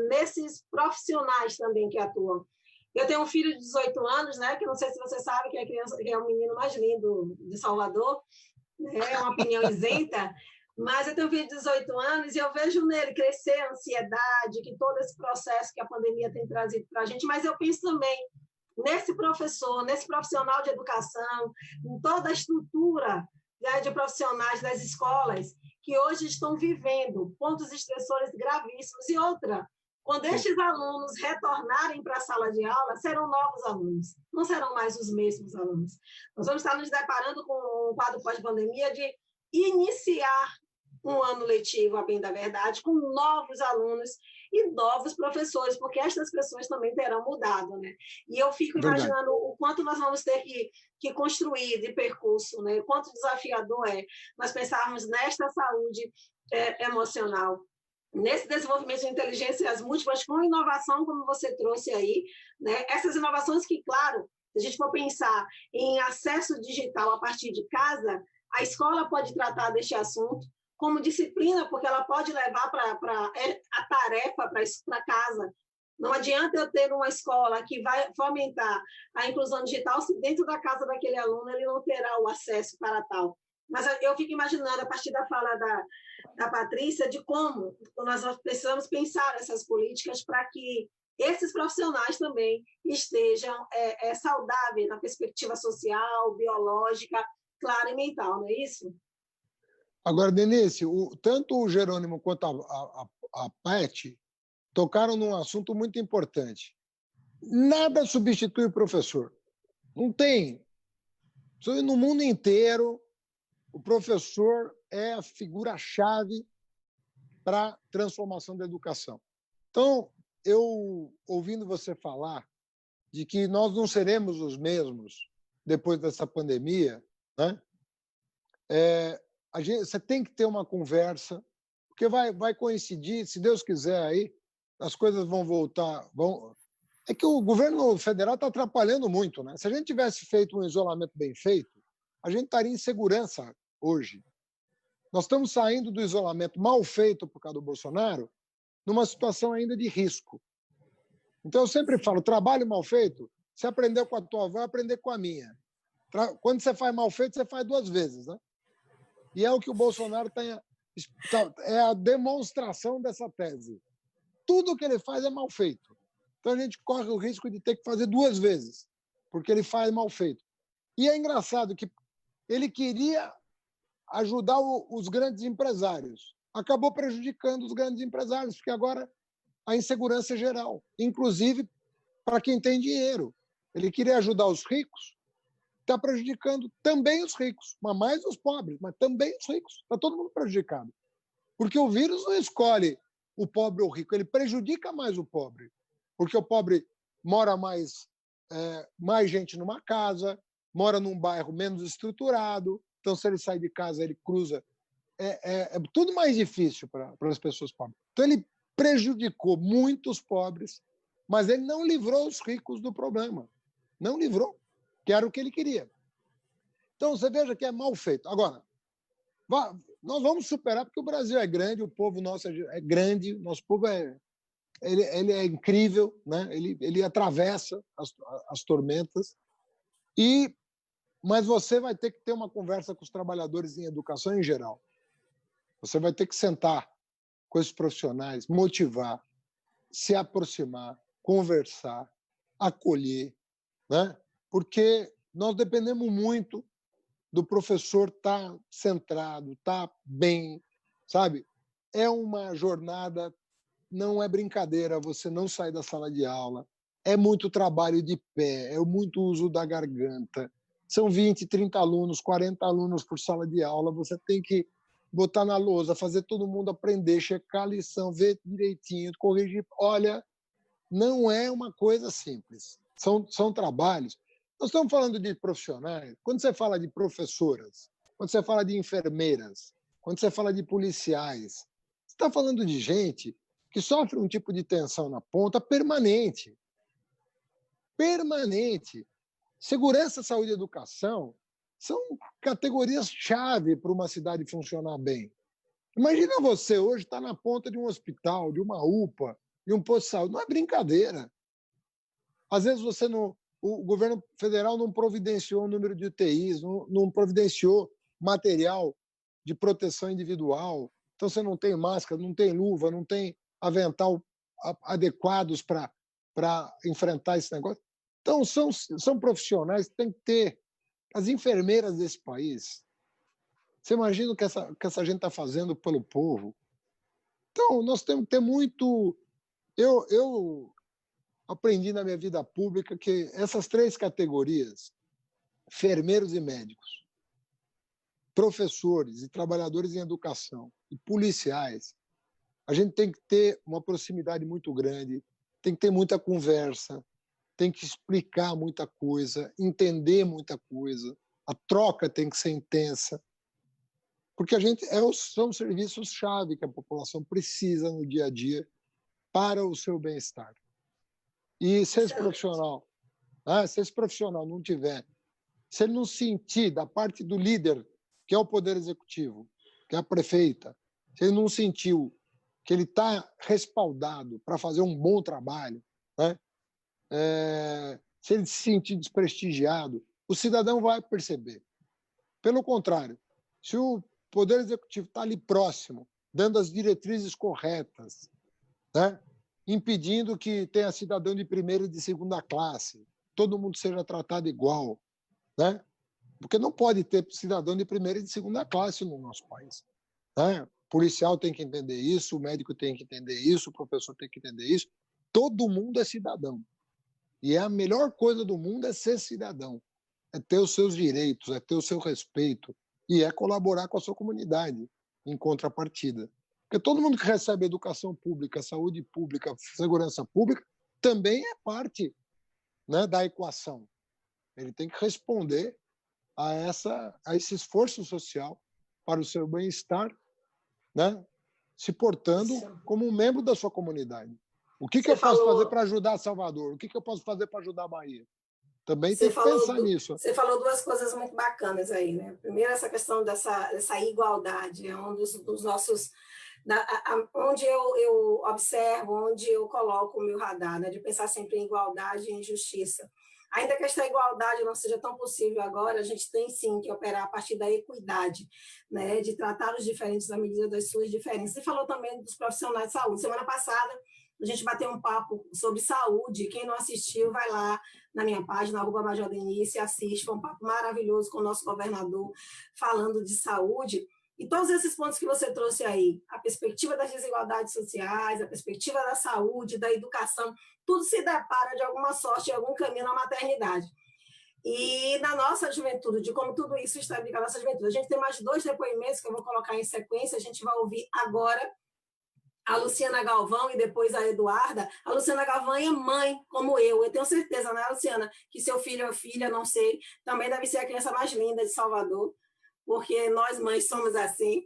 S2: nesses profissionais também que atuam. Eu tenho um filho de 18 anos, né, que não sei se você sabe que é o menino mais lindo de Salvador, né, é uma opinião isenta, mas eu tenho um filho de 18 anos e eu vejo nele crescer a ansiedade, que todo esse processo que a pandemia tem trazido para a gente, mas eu penso também nesse professor, nesse profissional de educação, em toda a estrutura, né, de profissionais das escolas que hoje estão vivendo pontos estressores gravíssimos. E outra, quando estes alunos retornarem para a sala de aula, serão novos alunos, não serão mais os mesmos alunos. Nós vamos estar nos deparando com um quadro pós-pandemia de iniciar um ano letivo, a bem da verdade, com novos alunos e novos professores, porque estas pessoas também terão mudado, né? E eu fico imaginando o quanto nós vamos ter que construir de percurso, né? O quanto desafiador é nós pensarmos nesta saúde emocional, nesse desenvolvimento de inteligências múltiplas com inovação, como você trouxe aí, né? Essas inovações que, claro, se a gente for pensar em acesso digital a partir de casa, a escola pode tratar deste assunto como disciplina, porque ela pode levar a tarefa para casa. Não adianta eu ter uma escola que vai fomentar a inclusão digital se dentro da casa daquele aluno ele não terá o acesso para tal. Mas eu fico imaginando, a partir da fala da Patrícia, de como nós precisamos pensar essas políticas para que esses profissionais também estejam saudáveis na perspectiva social, biológica, clara e mental, não é isso?
S5: Agora, Denise, tanto o Jerônimo quanto a Paty tocaram num assunto muito importante. Nada substitui o professor. Não tem. No mundo inteiro, o professor é a figura-chave para a transformação da educação. Então, eu, ouvindo você falar de que nós não seremos os mesmos depois dessa pandemia, né? Você tem que ter uma conversa, porque vai coincidir, se Deus quiser, aí as coisas vão voltar. É que o governo federal está atrapalhando muito, né? Se a gente tivesse feito um isolamento bem feito, a gente estaria em segurança hoje. Nós estamos saindo do isolamento mal feito por causa do Bolsonaro numa situação ainda de risco. Então, eu sempre falo, trabalho mal feito, você aprendeu com a tua avó, aprender com a minha. Quando você faz mal feito, você faz 2 vezes, né? E é o que o Bolsonaro é a demonstração dessa tese. Tudo que ele faz é mal feito. Então, a gente corre o risco de ter que fazer 2 vezes, porque ele faz mal feito. E é engraçado que ele queria ajudar os grandes empresários. Acabou prejudicando os grandes empresários, porque agora a insegurança é geral, inclusive para quem tem dinheiro. Ele queria ajudar os ricos, está prejudicando também os ricos, mas mais os pobres, mas também os ricos. Está todo mundo prejudicado. Porque o vírus não escolhe o pobre ou o rico, ele prejudica mais o pobre. Porque o pobre mora mais gente numa casa, mora num bairro menos estruturado, então, se ele sai de casa, ele cruza. É tudo mais difícil para as pessoas pobres. Então, ele prejudicou muitos pobres, mas ele não livrou os ricos do problema. Não livrou, que era o que ele queria. Então, você veja que é mal feito. Agora, nós vamos superar, porque o Brasil é grande, o povo nosso é grande, nosso povo ele é incrível, né? Ele atravessa as tormentas, mas você vai ter que ter uma conversa com os trabalhadores em educação em geral. Você vai ter que sentar com esses profissionais, motivar, se aproximar, conversar, acolher, né? Porque nós dependemos muito do professor estar centrado, estar bem, sabe? É uma jornada, não é brincadeira, você não sai da sala de aula, é muito trabalho de pé, é muito uso da garganta, são 20, 30 alunos, 40 alunos por sala de aula, você tem que botar na lousa, fazer todo mundo aprender, checar a lição, ver direitinho, corrigir. Olha, não é uma coisa simples, são trabalhos. Nós estamos falando de profissionais, quando você fala de professoras, quando você fala de enfermeiras, quando você fala de policiais, você está falando de gente que sofre um tipo de tensão na ponta permanente. Permanente. Segurança, saúde e educação são categorias-chave para uma cidade funcionar bem. Imagina você hoje estar na ponta de um hospital, de uma UPA, de um posto de saúde. Não é brincadeira. Às vezes o governo federal não providenciou o número de UTIs, não providenciou material de proteção individual. Então, você não tem máscara, não tem luva, não tem avental adequados para enfrentar esse negócio. Então, são profissionais que têm que ter. As enfermeiras desse país, você imagina o que essa gente está fazendo pelo povo? Então, nós temos que ter muito... Eu aprendi na minha vida pública que essas 3 categorias, enfermeiros e médicos, professores e trabalhadores em educação e policiais, a gente tem que ter uma proximidade muito grande, tem que ter muita conversa, tem que explicar muita coisa, entender muita coisa, a troca tem que ser intensa, porque são serviços-chave que a população precisa no dia a dia para o seu bem-estar. E se esse profissional não tiver, se ele não sentir da parte do líder, que é o Poder Executivo, que é a prefeita, se ele não sentiu que ele está respaldado para fazer um bom trabalho, né? Se ele se sentir desprestigiado, o cidadão vai perceber. Pelo contrário, se o Poder Executivo está ali próximo, dando as diretrizes corretas, né? Impedindo que tenha cidadão de primeira e de segunda classe, todo mundo seja tratado igual, né? Porque não pode ter cidadão de primeira e de segunda classe no nosso país, né? O policial tem que entender isso, o médico tem que entender isso, o professor tem que entender isso. Todo mundo é cidadão. E a melhor coisa do mundo é ser cidadão, é ter os seus direitos, é ter o seu respeito e é colaborar com a sua comunidade em contrapartida. Porque todo mundo que recebe educação pública, saúde pública, segurança pública, também é parte, né, da equação. Ele tem que responder a esse esforço social para o seu bem-estar, né, se portando como um membro da sua comunidade. O que eu posso fazer para ajudar Salvador? O que eu posso fazer para ajudar a Bahia? Também tem que pensar nisso.
S2: Você falou 2 coisas muito bacanas aí, né? Primeiro, essa questão dessa igualdade, é um dos nossos... onde eu observo, onde eu coloco o meu radar, né? De pensar sempre em igualdade e em justiça. Ainda que esta igualdade não seja tão possível agora, a gente tem sim que operar a partir da equidade, né? De tratar os diferentes à medida das suas diferenças. Você falou também dos profissionais de saúde. Semana passada, a gente bateu um papo sobre saúde. Quem não assistiu, vai lá na minha página, @MajorDenice, assiste. Foi um papo maravilhoso com o nosso governador, falando de saúde. E todos esses pontos que você trouxe aí, a perspectiva das desigualdades sociais, a perspectiva da saúde, da educação, tudo se depara de alguma sorte, de algum caminho na maternidade. E na nossa juventude, de como tudo isso está ligado à nossa juventude. A gente tem mais 2 depoimentos que eu vou colocar em sequência, a gente vai ouvir agora a Luciana Galvão e depois a Eduarda. A Luciana Galvão é mãe, como eu tenho certeza, né, Luciana, que seu filho ou filha, não sei, também deve ser a criança mais linda de Salvador, porque nós mães somos assim.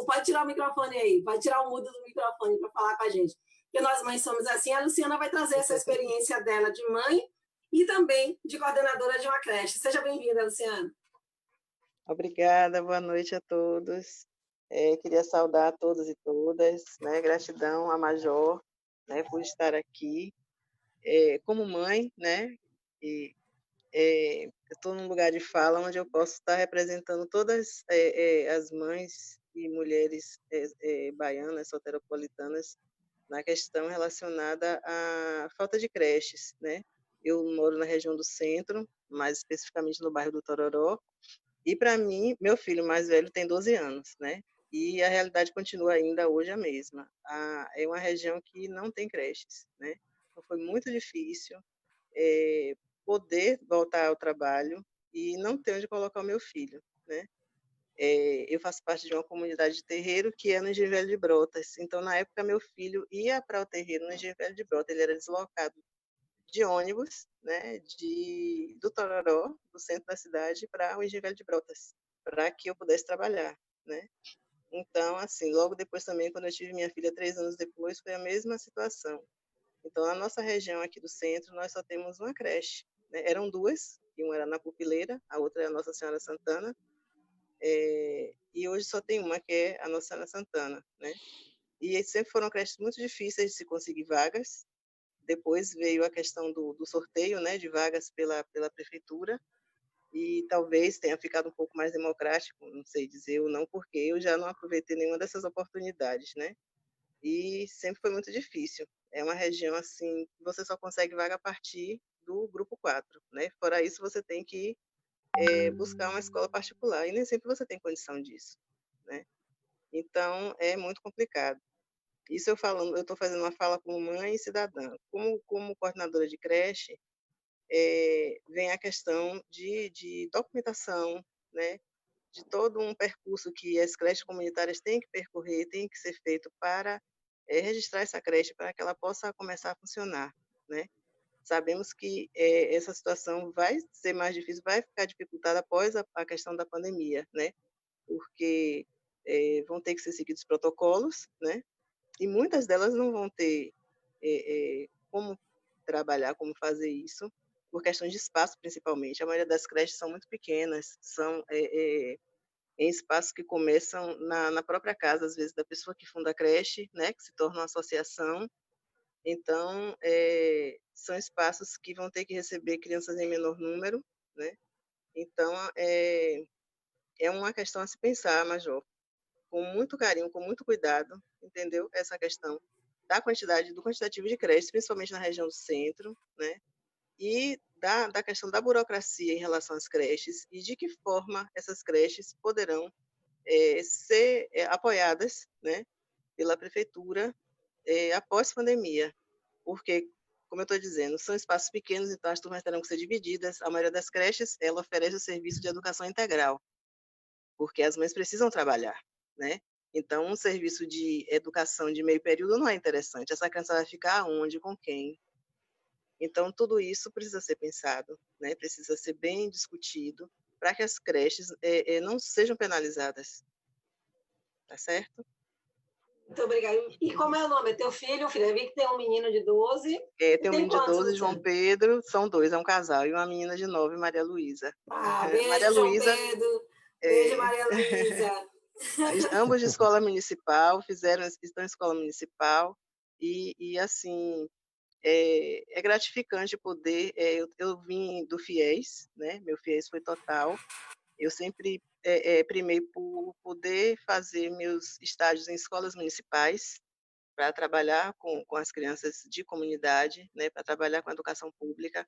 S2: Pode tirar o microfone aí, pode tirar o mudo do microfone para falar com a gente. Porque nós mães somos assim. A Luciana vai trazer essa experiência dela de mãe e também de coordenadora de uma creche. Seja bem-vinda, Luciana.
S7: Obrigada, boa noite a todos. Queria saudar a todos e todas, né? Gratidão à Major, né, por estar aqui. Como mãe, né? E eu estou num lugar de fala onde eu posso estar representando todas as mães e mulheres baianas, soteropolitanas, na questão relacionada à falta de creches, né? Eu moro na região do centro, mais especificamente no bairro do Tororó, e para mim, meu filho mais velho tem 12 anos, né? E a realidade continua ainda hoje a mesma. É uma região que não tem creches, né? Então foi muito difícil poder voltar ao trabalho e não ter onde colocar o meu filho, né? Eu faço parte de uma comunidade de terreiro que é no Engenho Velho de Brotas. Então, na época, meu filho ia para o terreiro no Engenho Velho de Brotas. Ele era deslocado de ônibus, né, do Tororó, do centro da cidade, para o Engenho Velho de Brotas, para que eu pudesse trabalhar, né? Então, assim, logo depois também, quando eu tive minha filha, 3 anos depois, foi a mesma situação. Então, na nossa região aqui do centro, nós só temos uma creche, né? Eram 2, e uma era na Pupileira, a outra é a Nossa Senhora Santana, e hoje só tem uma, que é a Nossa Senhora Santana, né? E sempre foram creches muito difíceis de se conseguir vagas. Depois veio a questão do sorteio, né, de vagas pela prefeitura, e talvez tenha ficado um pouco mais democrático, não sei dizer ou não, porque eu já não aproveitei nenhuma dessas oportunidades, né? E sempre foi muito difícil. É uma região assim, que você só consegue vaga a partir do grupo 4, né? Fora isso, você tem que buscar uma escola particular, e nem sempre você tem condição disso, né? Então, é muito complicado. Isso eu estou fazendo uma fala como mãe e cidadã. Como coordenadora de creche, vem a questão de documentação, né, de todo um percurso que as creches comunitárias têm que percorrer, tem que ser feito para registrar essa creche, para que ela possa começar a funcionar, né? Sabemos que essa situação vai ser mais difícil, vai ficar dificultada após a questão da pandemia, né? Porque vão ter que ser seguidos protocolos, né? E muitas delas não vão ter como trabalhar, como fazer isso, por questões de espaço, principalmente. A maioria das creches são muito pequenas, são em espaços que começam na própria casa, às vezes, da pessoa que funda a creche, né, que se torna uma associação. Então, são espaços que vão ter que receber crianças em menor número, né? Então, é uma questão a se pensar, Major, com muito carinho, com muito cuidado, entendeu? Essa questão do quantitativo de creches, principalmente na região do centro, né? E da questão da burocracia em relação às creches e de que forma essas creches poderão ser apoiadas, né, pela prefeitura após pandemia, porque, como eu estou dizendo, são espaços pequenos, então as turmas terão que ser divididas. A maioria das creches, ela oferece o serviço de educação integral, porque as mães precisam trabalhar, né? Então, um serviço de educação de meio período não é interessante. Essa criança vai ficar onde, com quem? Então, tudo isso precisa ser pensado, né? Precisa ser bem discutido para que as creches não sejam penalizadas. Tá certo?
S2: Muito obrigada. E como é o nome? É teu filho? Eu vi que tem um menino de 12.
S7: Tem um menino de 12, João Pedro, são 2, é um casal, e uma menina de 9, Maria Luísa.
S2: Beijo,
S7: Maria
S2: João
S7: Luísa,
S2: Pedro. Beijo, Maria Luísa.
S7: Ambos de escola municipal, estão em escola municipal, e assim, é gratificante poder, eu vim do FIES, né? Meu FIES foi total, eu sempre primei por poder fazer meus estágios em escolas municipais, para trabalhar com as crianças de comunidade, né? Para trabalhar com a educação pública,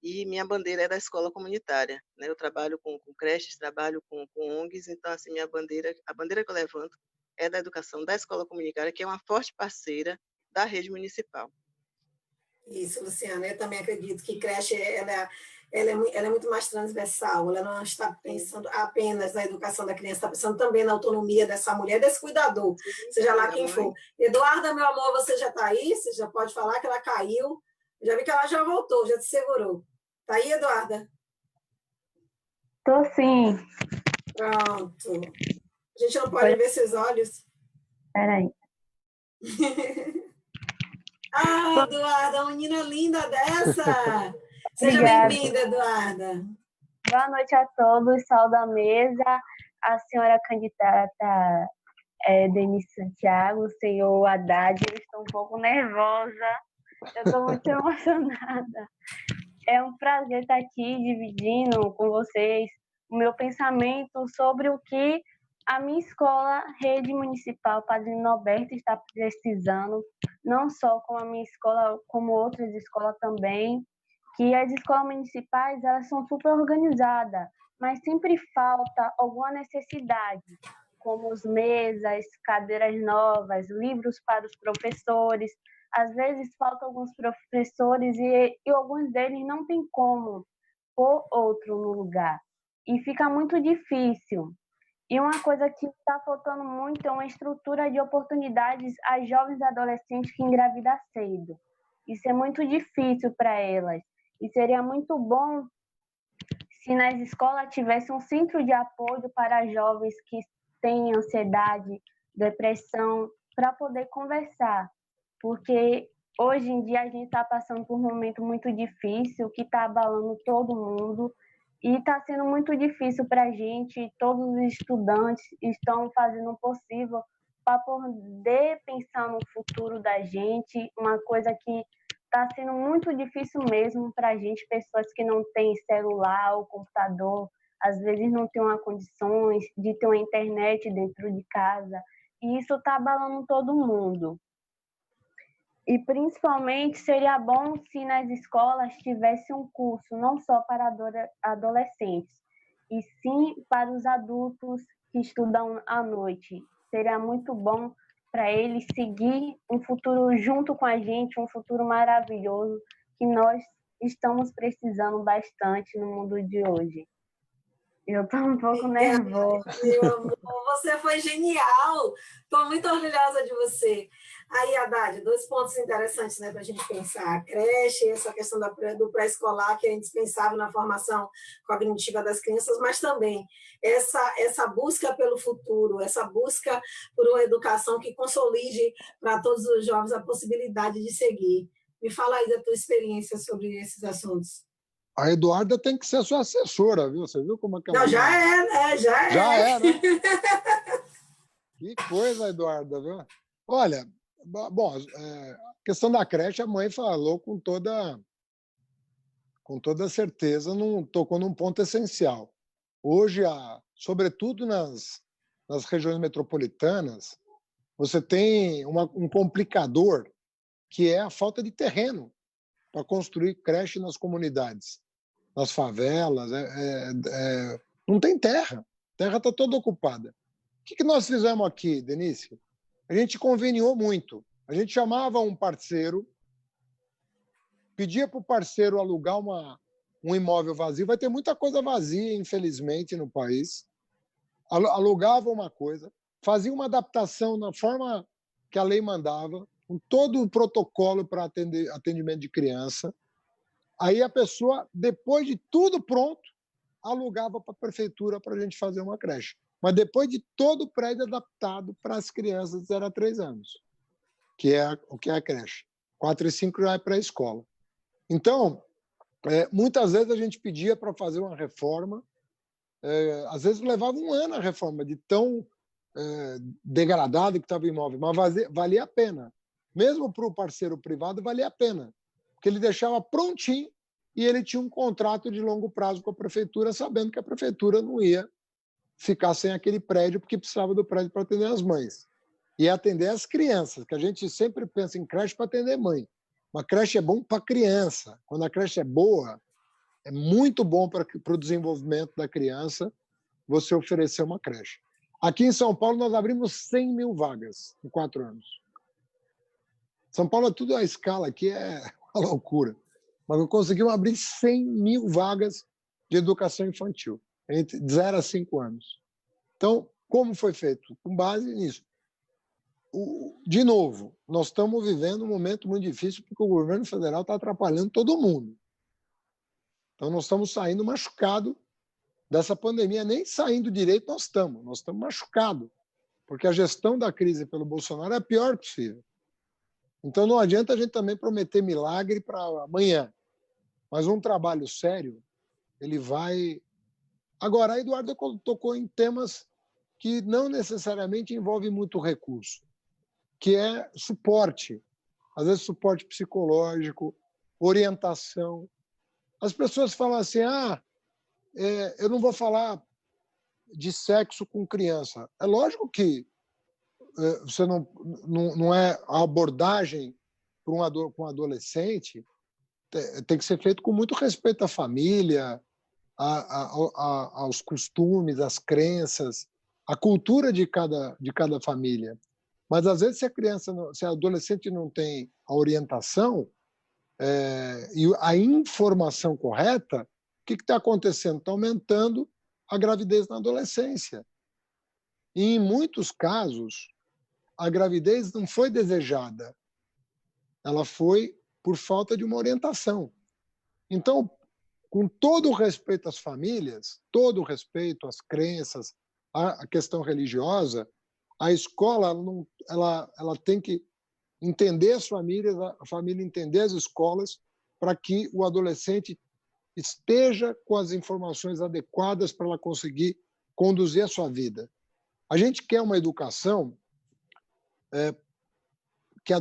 S7: e minha bandeira é da escola comunitária, né? Eu trabalho com creches, trabalho com ONGs, então assim, a bandeira que eu levanto é da educação da escola comunitária, que é uma forte parceira da rede municipal.
S2: Isso, Luciana, eu também acredito que creche ela é muito mais transversal, ela não está pensando apenas na educação da criança, está pensando também na autonomia dessa mulher, desse cuidador, seja lá quem for. Eduarda, meu amor, você já está aí? Você já pode falar que ela caiu? Já vi que ela já voltou, já te segurou. Está aí, Eduarda?
S8: Tô sim.
S2: Pronto. A gente não pode ver seus olhos?
S8: Peraí.
S2: Ah, Eduarda, uma menina linda dessa! Seja bem-vinda, Eduarda.
S8: Boa noite a todos, saúde à mesa, a senhora candidata Denise Santiago, o senhor Haddad. Eu estou um pouco nervosa, eu estou muito emocionada. É um prazer estar aqui dividindo com vocês o meu pensamento sobre o que a minha escola, Rede Municipal Padre Norberto, está precisando, não só com a minha escola, como outras escolas também, que as escolas municipais elas são super organizadas, mas sempre falta alguma necessidade, como as mesas, cadeiras novas, livros para os professores. Às vezes faltam alguns professores e alguns deles não tem como pôr outro no lugar. E fica muito difícil. E uma coisa que está faltando muito é uma estrutura de oportunidades às jovens e adolescentes que engravidam cedo. Isso é muito difícil para elas. E seria muito bom se nas escolas tivesse um centro de apoio para jovens que têm ansiedade, depressão, para poder conversar. Porque hoje em dia a gente está passando por um momento muito difícil, que está abalando todo mundo, e está sendo muito difícil para a gente. Todos os estudantes estão fazendo o possível para poder pensar no futuro da gente, uma coisa que está sendo muito difícil mesmo para a gente, pessoas que não têm celular ou computador, às vezes não têm condições de ter uma internet dentro de casa, e isso está abalando todo mundo. E, principalmente, seria bom se nas escolas tivesse um curso não só para adolescentes, e sim para os adultos que estudam à noite. Seria muito bom para eles seguir um futuro junto com a gente, um futuro maravilhoso que nós estamos precisando bastante no mundo de hoje. Eu estou um pouco nervosa.
S2: Meu amor, você foi genial. Estou muito orgulhosa de você. Aí, Haddad, 2 pontos interessantes, né, para a gente pensar. A creche, essa questão do pré-escolar, que é indispensável na formação cognitiva das crianças, mas também essa busca pelo futuro, essa busca por uma educação que consolide para todos os jovens a possibilidade de seguir. Me fala aí da tua experiência sobre esses assuntos.
S5: A Eduarda tem que ser sua assessora, viu? Você viu como é que ela...
S2: Não, já é, né?
S5: Já é, né? Que coisa, Eduarda, viu? Olha, bom, a questão da creche, a mãe falou com toda certeza, tocou num ponto essencial. Hoje, sobretudo nas regiões metropolitanas, você tem um complicador, que é a falta de terreno para construir creche nas comunidades, nas favelas. Não tem terra. A terra está toda ocupada. O que nós fizemos aqui, Denise? A gente conveniou muito. A gente chamava um parceiro, pedia para o parceiro alugar um imóvel vazio. Vai ter muita coisa vazia, infelizmente, no país. Alugava uma coisa, fazia uma adaptação na forma que a lei mandava, com todo o protocolo para atendimento de criança. Aí a pessoa, depois de tudo pronto, alugava para a prefeitura para a gente fazer uma creche. Mas depois de todo o prédio adaptado para as crianças de 0 a 3 anos, que é o que é a creche. 4 e 5 já é pré-escola. Então, muitas vezes a gente pedia para fazer uma reforma, às vezes levava 1 ano a reforma, de tão degradado que estava o imóvel, mas valia a pena. Mesmo para o parceiro privado, valia a pena, porque ele deixava prontinho e ele tinha um contrato de longo prazo com a prefeitura, sabendo que a prefeitura não ia ficar sem aquele prédio, porque precisava do prédio para atender as mães. E atender as crianças, que a gente sempre pensa em creche para atender mãe. Uma creche é bom para criança. Quando a creche é boa, é muito bom para o desenvolvimento da criança você oferecer uma creche. Aqui em São Paulo, nós abrimos 100 mil vagas em 4 anos. São Paulo é tudo a escala aqui, uma loucura. Mas nós conseguimos abrir 100 mil vagas de educação infantil, entre 0 a 5 anos. Então, como foi feito? Com base nisso. De novo, nós estamos vivendo um momento muito difícil porque o governo federal está atrapalhando todo mundo. Então, nós estamos saindo machucados dessa pandemia. Nem saindo direito nós estamos machucados, porque a gestão da crise pelo Bolsonaro é a pior possível. Então, não adianta a gente também prometer milagre para amanhã. Mas um trabalho sério, ele vai... Agora, a Eduarda tocou em temas que não necessariamente envolvem muito recurso, que é suporte. Às vezes, suporte psicológico, orientação. As pessoas falam assim, eu não vou falar de sexo com criança. É lógico que você não é a abordagem para um adolescente, tem que ser feito com muito respeito à família, aos costumes, às crenças, à cultura de cada família. Mas, às vezes, se a adolescente não tem a orientação e a informação correta, o que está acontecendo? Está aumentando a gravidez na adolescência. E, em muitos casos, a gravidez não foi desejada. Ela foi por falta de uma orientação. Então, com todo o respeito às famílias, todo o respeito às crenças, à questão religiosa, a escola ela tem que entender as famílias, a família entender as escolas, para que o adolescente esteja com as informações adequadas para ela conseguir conduzir a sua vida. A gente quer uma educação que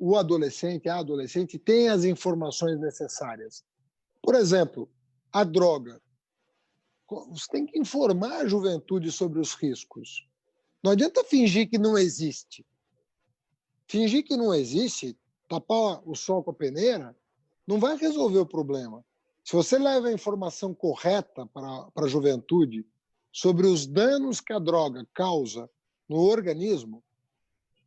S5: o adolescente, a adolescente, tenha as informações necessárias. Por exemplo, a droga. Você tem que informar a juventude sobre os riscos. Não adianta fingir que não existe. Fingir que não existe, tapar o sol com a peneira, não vai resolver o problema. Se você leva a informação correta para a juventude sobre os danos que a droga causa no organismo,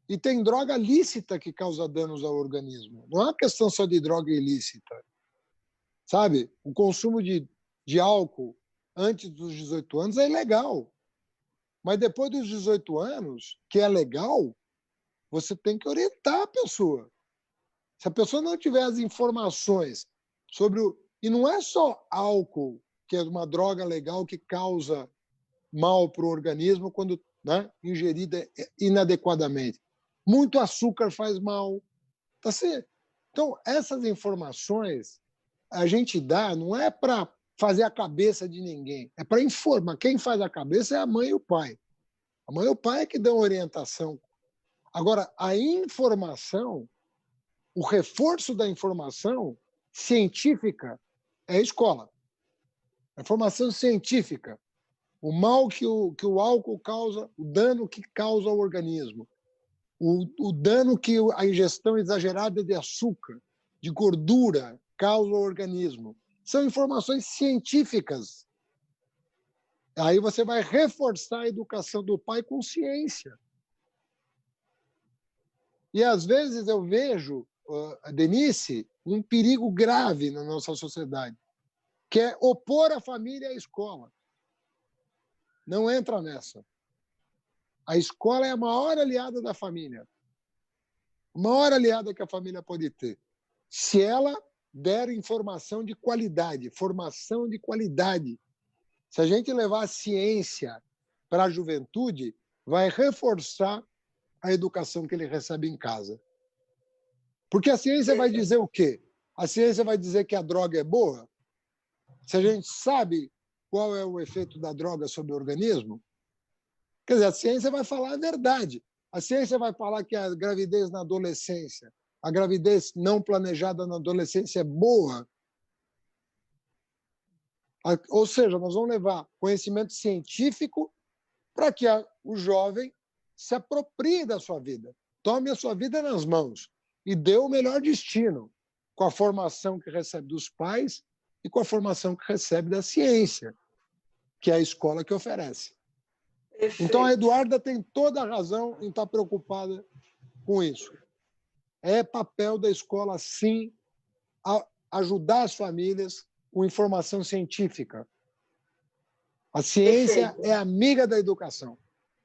S5: e tem droga lícita que causa danos ao organismo. Não é uma questão só de droga ilícita. Sabe? O consumo de álcool antes dos 18 anos é ilegal. Mas depois dos 18 anos, que é legal, você tem que orientar a pessoa. Se a pessoa não tiver as informações sobre o... E não é só álcool, que é uma droga legal que causa mal para o organismo quando, né, ingerida inadequadamente. Muito açúcar faz mal. Tá certo? Então, essas informações a gente dá não é para fazer a cabeça de ninguém, é para informar. Quem faz a cabeça é a mãe e o pai. A mãe e o pai é que dão orientação. Agora, a informação, o reforço da informação científica é a escola. A informação científica. O mal que o álcool causa, o dano que causa ao organismo, o dano que a ingestão exagerada de açúcar, de gordura, causa ao organismo. São informações científicas. Aí você vai reforçar a educação do pai com ciência. E, às vezes, eu vejo, Denise, um perigo grave na nossa sociedade, que é opor a família à escola. Não entra nessa. A escola é a maior aliada da família. A maior aliada que a família pode ter. Se ela der informação de qualidade, formação de qualidade. Se a gente levar a ciência para a juventude, vai reforçar a educação que ele recebe em casa. Porque a ciência vai dizer o quê? A ciência vai dizer que a droga é boa? Se a gente sabe qual é o efeito da droga sobre o organismo, quer dizer, a ciência vai falar a verdade. A ciência vai falar que a gravidez na adolescência, a gravidez não planejada na adolescência é boa. Ou seja, nós vamos levar conhecimento científico para que o jovem se aproprie da sua vida, tome a sua vida nas mãos e dê o melhor destino com a formação que recebe dos pais e com a formação que recebe da ciência, que é a escola que oferece. Perfeito. Então, a Eduarda tem toda a razão em estar preocupada com isso. é papel da escola, sim, ajudar as famílias com informação científica. A ciência
S2: Perfeito.
S5: é amiga da educação,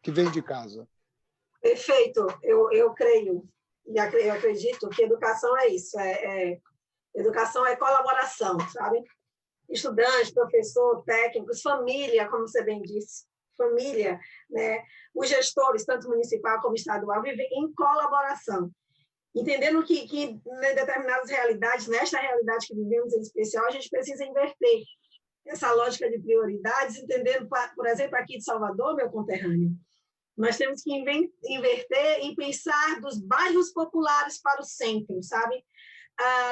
S5: que vem de casa.
S2: Perfeito, eu creio e eu acredito que educação é isso, educação é colaboração, sabe? Estudante, professor, técnicos, família, como você bem disse, família, né? Os gestores, tanto municipal como estadual, vivem em colaboração, entendendo que em determinadas realidades, nesta realidade que vivemos em especial, a gente precisa inverter essa lógica de prioridades, entendendo, por exemplo, aqui de Salvador, meu conterrâneo, nós temos que inverter e pensar dos bairros populares para o centro, sabe?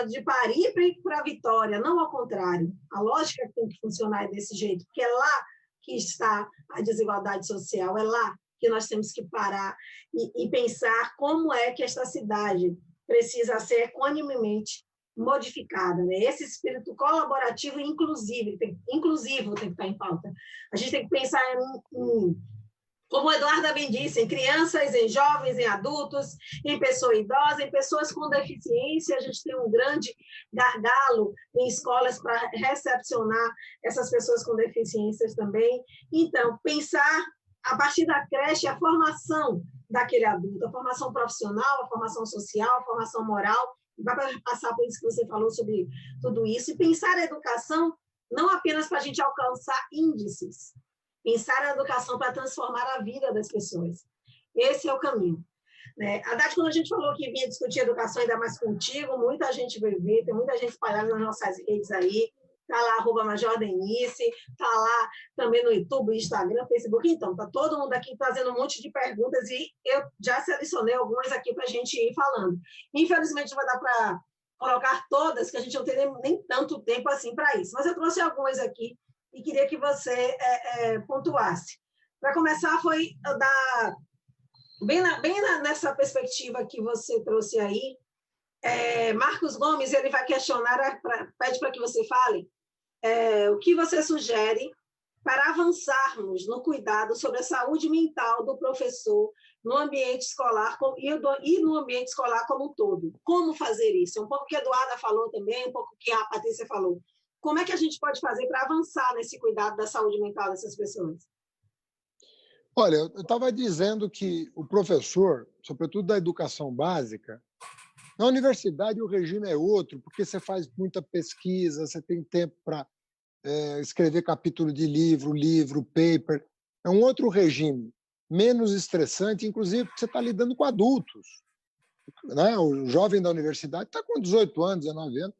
S2: De Paris para Vitória, não ao contrário. A lógica que tem que funcionar é desse jeito, porque é lá que está a desigualdade social, é lá que nós temos que parar e pensar como é que esta cidade precisa ser equanimemente modificada, né? Esse espírito colaborativo e inclusivo tem que estar em pauta. A gente tem que pensar como a Eduarda bem disse, em crianças, em jovens, em adultos, em pessoa idosa, em pessoas com deficiência. A gente tem um grande gargalo em escolas para recepcionar essas pessoas com deficiências também. Então, pensar a partir da creche a formação daquele adulto, a formação profissional, a formação social, a formação moral, vai passar por isso que você falou sobre tudo isso, e pensar a educação não apenas para a gente alcançar índices, pensar a educação para transformar a vida das pessoas. Esse é o caminho. Né? Haddad, quando a gente falou que vinha discutir educação ainda mais contigo, muita gente veio ver, tem muita gente espalhada nas nossas redes aí, está lá, @majordenice, está lá também no YouTube, Instagram, Facebook. Então, está todo mundo aqui fazendo um monte de perguntas e eu já selecionei algumas aqui para a gente ir falando. Infelizmente, não vai dar para colocar todas, que a gente não tem nem tanto tempo assim para isso, mas eu trouxe algumas aqui e queria que você pontuasse. Para começar, foi nessa perspectiva que você trouxe aí, Marcos Gomes, ele vai questionar, pede para que você fale o que você sugere para avançarmos no cuidado sobre a saúde mental do professor no ambiente escolar e no ambiente escolar como um todo. Como fazer isso? Um pouco que a Eduarda falou também, um pouco que a Patrícia falou. Como é que a gente pode fazer para avançar nesse cuidado da saúde mental dessas pessoas?
S5: Olha, eu estava dizendo que o professor, sobretudo da educação básica, na universidade o regime é outro, porque você faz muita pesquisa, você tem tempo para escrever capítulo de livro, paper. É um outro regime, menos estressante, inclusive porque você está lidando com adultos. Né? O jovem da universidade está com 18 anos, 19 anos.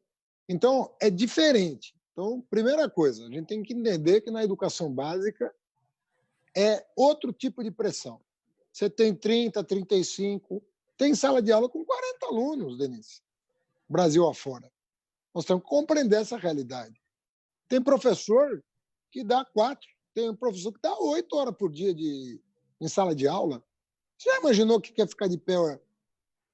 S5: Então, é diferente. Então, primeira coisa, a gente tem que entender que na educação básica é outro tipo de pressão. Você tem 30, 35, tem sala de aula com 40 alunos, Denise, Brasil afora. Nós temos que compreender essa realidade. Tem professor que dá 4, tem um professor que dá 8 horas por dia em sala de aula. Você já imaginou que quer ficar de pé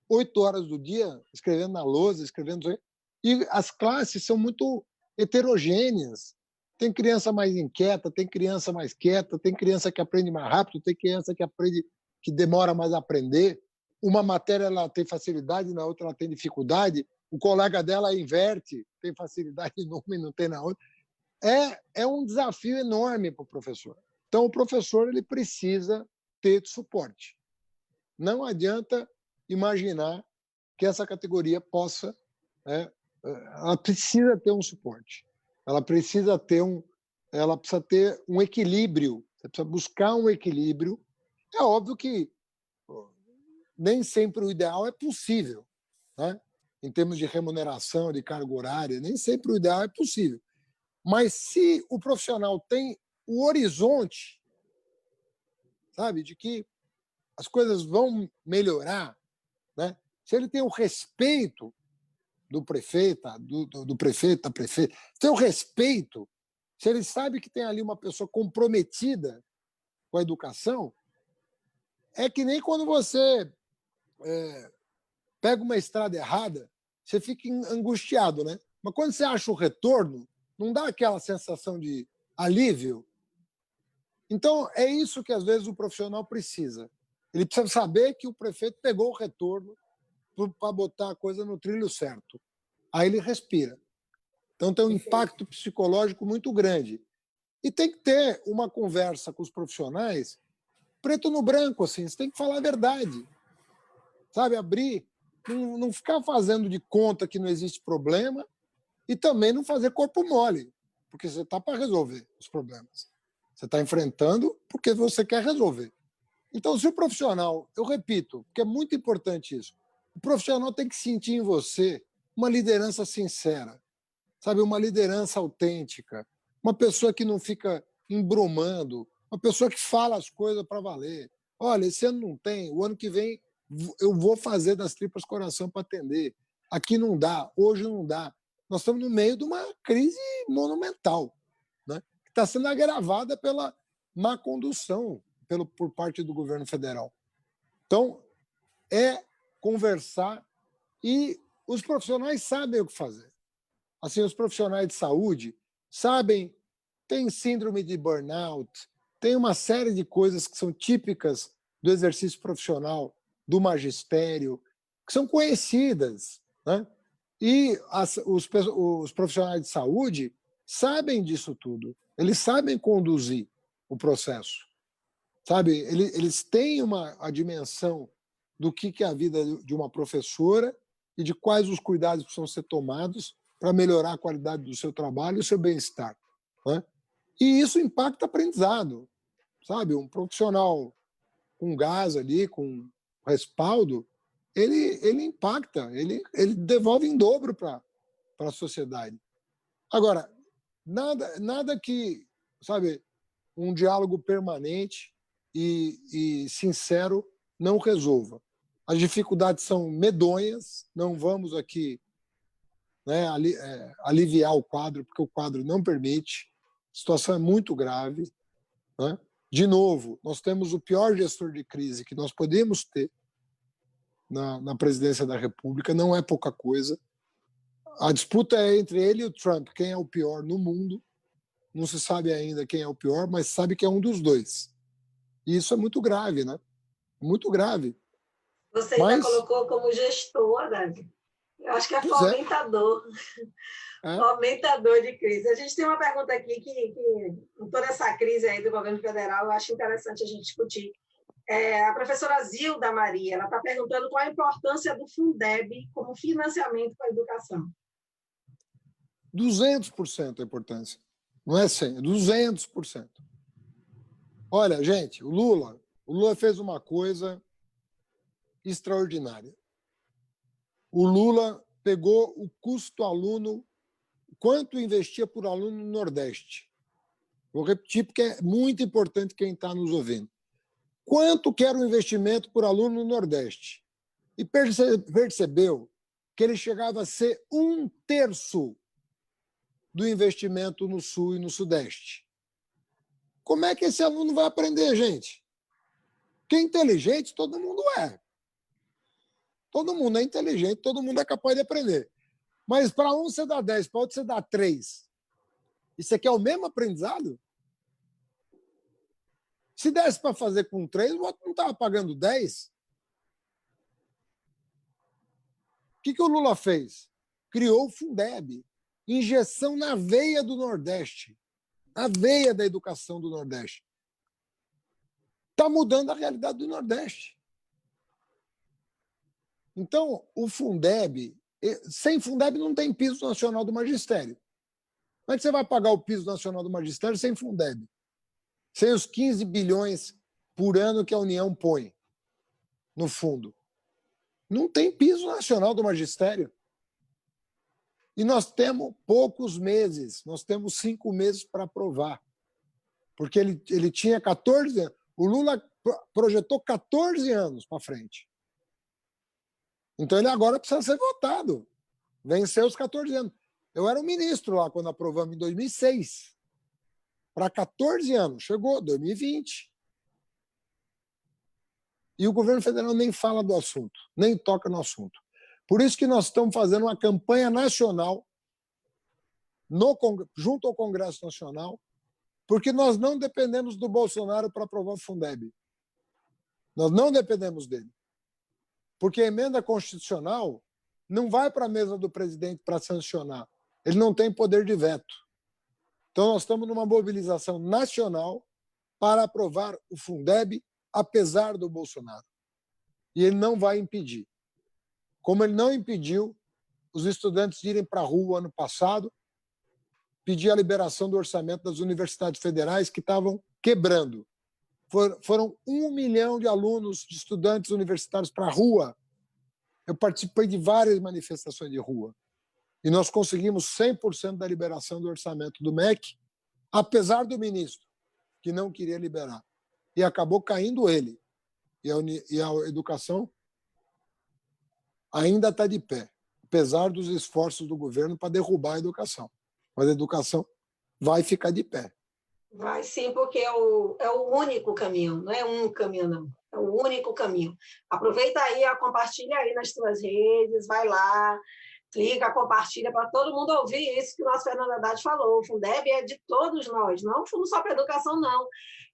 S5: 8 horas do dia, escrevendo na lousa, escrevendo... E as classes são muito heterogêneas. Tem criança mais inquieta, tem criança mais quieta, tem criança que aprende mais rápido, tem criança que demora mais a aprender. Uma matéria ela tem facilidade, na outra ela tem dificuldade. O colega dela inverte, tem facilidade numa e não tem na outra. É um desafio enorme para o professor. Então, o professor ele precisa ter suporte. Não adianta imaginar que essa categoria possa... ela precisa ter um suporte. Ela precisa ter um equilíbrio. Você precisa buscar um equilíbrio. É óbvio que nem sempre o ideal é possível, né? Em termos de remuneração, de carga horária, nem sempre o ideal é possível. Mas se o profissional tem o horizonte, sabe, de que as coisas vão melhorar, né? Se ele tem o respeito do prefeito, da prefeita, tem o respeito, se ele sabe que tem ali uma pessoa comprometida com a educação, é que nem quando você pega uma estrada errada, você fica angustiado, né? Mas quando você acha o retorno, não dá aquela sensação de alívio? Então, é isso que, às vezes, o profissional precisa. Ele precisa saber que o prefeito pegou o retorno, para botar a coisa no trilho certo. Aí ele respira. Então tem um impacto psicológico muito grande. E tem que ter uma conversa com os profissionais preto no branco, assim, você tem que falar a verdade. Sabe, abrir, não ficar fazendo de conta que não existe problema e também não fazer corpo mole, porque você está para resolver os problemas. Você está enfrentando porque você quer resolver. Então, se o profissional, eu repito, porque é muito importante isso, o profissional tem que sentir em você uma liderança sincera, sabe, uma liderança autêntica, uma pessoa que não fica embromando, uma pessoa que fala as coisas para valer. Olha, esse ano não tem, o ano que vem eu vou fazer das tripas coração para atender. Aqui não dá, hoje não dá. Nós estamos no meio de uma crise monumental, né? Que está sendo agravada pela má condução por parte do governo federal. Então, é conversar e os profissionais sabem o que fazer. Assim, os profissionais de saúde sabem, tem síndrome de burnout, tem uma série de coisas que são típicas do exercício profissional, do magistério, que são conhecidas, né? E os profissionais de saúde sabem disso tudo. Eles sabem conduzir o processo. Sabe? Eles têm a dimensão do que é a vida de uma professora e de quais os cuidados precisam ser tomados para melhorar a qualidade do seu trabalho e o seu bem-estar, né? E isso impacta aprendizado. Sabe? Um profissional com gás ali, com respaldo, ele impacta, ele devolve em dobro para a sociedade. Agora, nada que, sabe, um diálogo permanente e sincero não resolva. As dificuldades são medonhas, não vamos aqui, né, aliviar o quadro, porque o quadro não permite, a situação é muito grave, né? De novo, nós temos o pior gestor de crise que nós podemos ter na presidência da República, não é pouca coisa. A disputa é entre ele e o Trump, quem é o pior no mundo. Não se sabe ainda quem é o pior, mas sabe que é um dos dois. E isso é muito grave, né? Muito grave.
S2: Você ainda colocou como gestor, Haddad. Eu acho que é fomentador. Fomentador de crise. A gente tem uma pergunta aqui que com toda essa crise aí do governo federal, eu acho interessante a gente discutir. A professora Zilda Maria, ela está perguntando qual a importância do Fundeb como financiamento para a educação.
S5: 200% a importância. Não é 100%, é 200%. Olha, gente, o Lula fez uma coisa extraordinária. O Lula pegou o custo aluno, quanto investia por aluno no Nordeste. Vou repetir porque é muito importante quem está nos ouvindo. Quanto que era o investimento por aluno no Nordeste? E percebeu que ele chegava a ser 1/3 do investimento no Sul e no Sudeste. Como é que esse aluno vai aprender, gente? Porque inteligente todo mundo é. Todo mundo é inteligente, todo mundo é capaz de aprender. Mas para um você dá 10, para outro você dá 3. Isso aqui é o mesmo aprendizado? Se desse para fazer com 3, o outro não estava pagando 10. O que o Lula fez? Criou o Fundeb, injeção na veia do Nordeste, na veia da educação do Nordeste. Está mudando a realidade do Nordeste. Então, o Fundeb, sem Fundeb não tem piso nacional do magistério. Como é que você vai pagar o piso nacional do magistério sem Fundeb? Sem os 15 bilhões por ano que a União põe no fundo. Não tem piso nacional do magistério. E nós temos poucos meses, nós temos 5 meses para aprovar. Porque ele tinha 14 anos. O Lula projetou 14 anos para frente. Então ele agora precisa ser votado. Venceu os 14 anos. Eu era um ministro lá quando aprovamos em 2006. Para 14 anos. Chegou 2020. E o governo federal nem fala do assunto, nem toca no assunto. Por isso que nós estamos fazendo uma campanha nacional junto ao Congresso Nacional, porque nós não dependemos do Bolsonaro para aprovar o Fundeb. Nós não dependemos dele. Porque a emenda constitucional não vai para a mesa do presidente para sancionar. Ele não tem poder de veto. Então, nós estamos numa mobilização nacional para aprovar o Fundeb, apesar do Bolsonaro. E ele não vai impedir. Como ele não impediu os estudantes de irem para a rua ano passado, pedir a liberação do orçamento das universidades federais que estavam quebrando. Foram 1 milhão de alunos, de estudantes universitários para a rua. Eu participei de várias manifestações de rua. E nós conseguimos 100% da liberação do orçamento do MEC, apesar do ministro, que não queria liberar. E acabou caindo ele. E a educação ainda está de pé, apesar dos esforços do governo para derrubar a educação. Mas a educação vai ficar de pé.
S2: Vai sim, porque é o único caminho, não é um caminho, não. É o único caminho. Aproveita aí, compartilha aí nas tuas redes, vai lá, clica, compartilha para todo mundo ouvir isso que o nosso Fernando Haddad falou. O Fundeb é de todos nós, não só para a educação, não.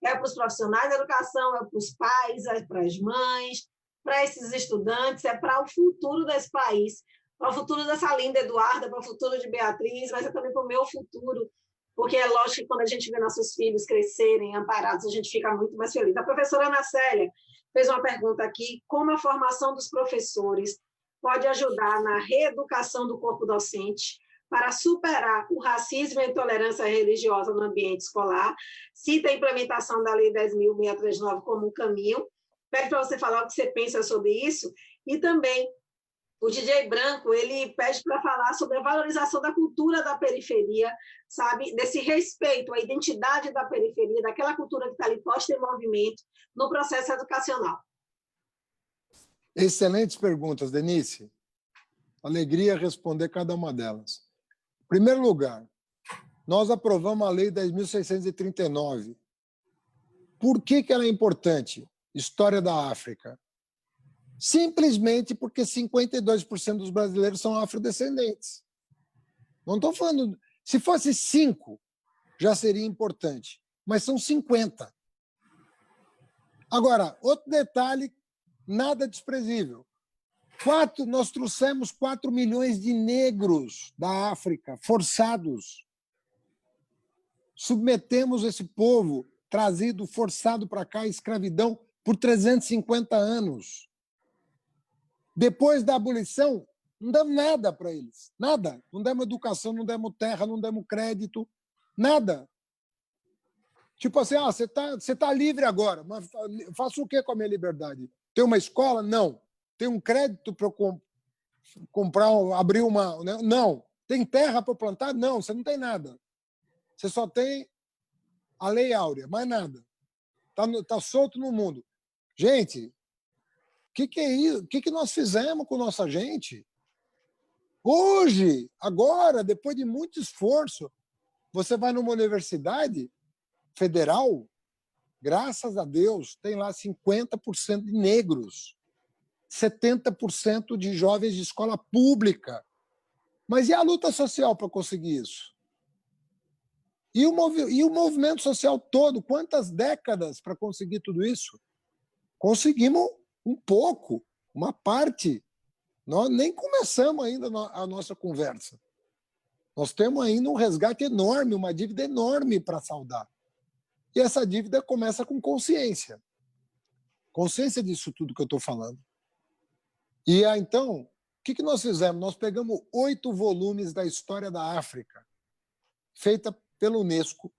S2: É para os profissionais da educação, é para os pais, é para as mães, para esses estudantes, é para o futuro desse país, para o futuro dessa linda Eduarda, para o futuro de Beatriz, mas é também para o meu futuro, porque é lógico que quando a gente vê nossos filhos crescerem, amparados, a gente fica muito mais feliz. A professora Ana Célia fez uma pergunta aqui, como a formação dos professores pode ajudar na reeducação do corpo docente para superar o racismo e a intolerância religiosa no ambiente escolar, cita a implementação da Lei 10.639 como um caminho. Pede para você falar o que você pensa sobre isso, e também o DJ Branco, ele pede para falar sobre a valorização da cultura da periferia, sabe? Desse respeito à identidade da periferia, daquela cultura que está ali posta em movimento no processo educacional.
S5: Excelentes perguntas, Denise. Alegria responder cada uma delas. Em primeiro lugar, nós aprovamos a Lei 10.639. Por que ela é importante? História da África. Simplesmente porque 52% dos brasileiros são afrodescendentes. Não estou falando... Se fosse 5, já seria importante, mas são 50. Agora, outro detalhe, nada desprezível. Nós trouxemos 4 milhões de negros da África, forçados. Submetemos esse povo, trazido, forçado para cá, à escravidão, por 350 anos. Depois da abolição, não demos nada para eles. Nada. Não demos educação, não demos terra, não demos crédito. Nada. Tipo assim, você tá livre agora, mas faço o quê com a minha liberdade? Tem uma escola? Não. Tem um crédito para eu comprar, abrir uma... Não. Tem terra para plantar? Não, você não tem nada. Você só tem a Lei Áurea, mais nada. Tá solto no mundo. Gente, o que é isso? O que nós fizemos com nossa gente? Hoje, agora, depois de muito esforço, você vai numa universidade federal, graças a Deus, tem lá 50% de negros, 70% de jovens de escola pública. Mas e a luta social para conseguir isso? E o movimento social todo, quantas décadas para conseguir tudo isso? Conseguimos um pouco, uma parte. Nós nem começamos ainda a nossa conversa. Nós temos ainda um resgate enorme, uma dívida enorme para saldar. E essa dívida começa com consciência. Consciência disso tudo que eu estou falando. E então, o que nós fizemos? Nós pegamos 8 volumes da história da África, feita pela Unesco.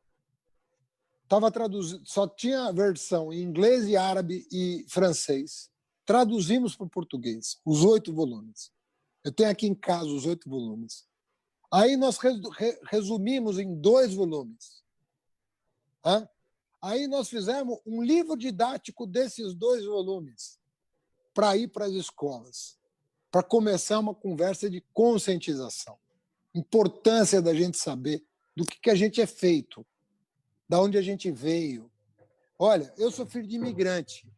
S5: Estava traduzido, só tinha a versão em inglês e árabe e francês. Traduzimos para o português, os 8 volumes. Eu tenho aqui em casa os 8 volumes. Aí nós resumimos em 2 volumes. Aí nós fizemos um livro didático desses 2 volumes para ir para as escolas, para começar uma conversa de conscientização. Importância da gente saber do que a gente é feito, da onde a gente veio. Olha, eu sou filho de imigrante,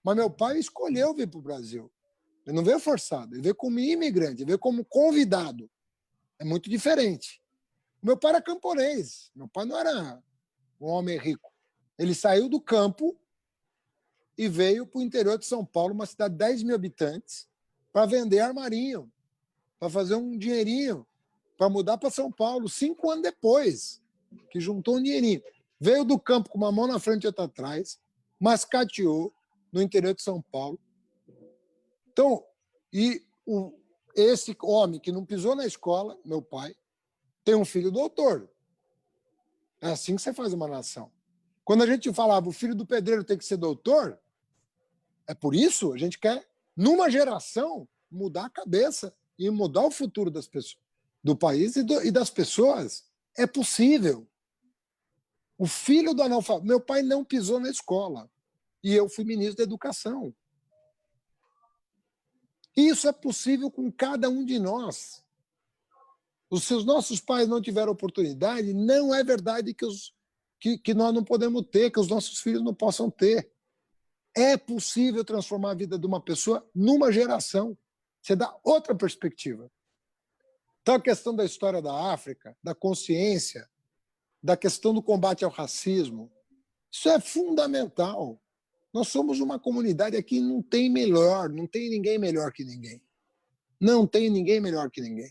S5: mas meu pai escolheu vir para o Brasil. Ele não veio forçado, ele veio como imigrante, ele veio como convidado. É muito diferente. Meu pai era camponês, meu pai não era um homem rico. Ele saiu do campo e veio para o interior de São Paulo, uma cidade de 10 mil habitantes, para vender armarinho, para fazer um dinheirinho, para mudar para São Paulo, 5 anos depois, que juntou um dinheirinho. Veio do campo com uma mão na frente e outra atrás, mascateou no interior de São Paulo. Então, esse homem que não pisou na escola, meu pai, tem um filho doutor. É assim que você faz uma nação. Quando a gente falava o filho do pedreiro tem que ser doutor, é por isso a gente quer, numa geração, mudar a cabeça e mudar o futuro das pessoas, do país e das pessoas. É possível. O filho do analfabeto... Meu pai não pisou na escola e eu fui ministro da Educação. Isso é possível com cada um de nós. Se os nossos pais não tiveram oportunidade, não é verdade que nós não podemos ter, que os nossos filhos não possam ter. É possível transformar a vida de uma pessoa numa geração. Você dá outra perspectiva. Então, a questão da história da África, da consciência, da questão do combate ao racismo, isso é fundamental. Nós somos uma comunidade aqui, não tem ninguém melhor que ninguém. Não tem ninguém melhor que ninguém.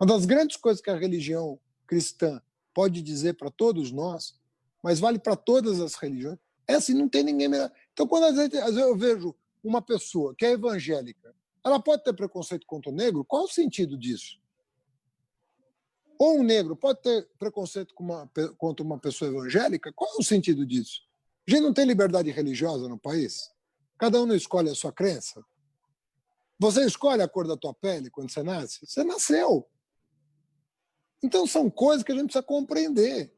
S5: Uma das grandes coisas que a religião cristã pode dizer para todos nós, mas vale para todas as religiões, é assim, não tem ninguém melhor. Então, quando às vezes eu vejo uma pessoa que é evangélica, ela pode ter preconceito contra o negro? Qual o sentido disso? Ou um negro pode ter preconceito contra uma pessoa evangélica? Qual é o sentido disso? A gente não tem liberdade religiosa no país? Cada um não escolhe a sua crença? Você escolhe a cor da tua pele quando você nasce? Você nasceu. Então, são coisas que a gente precisa compreender.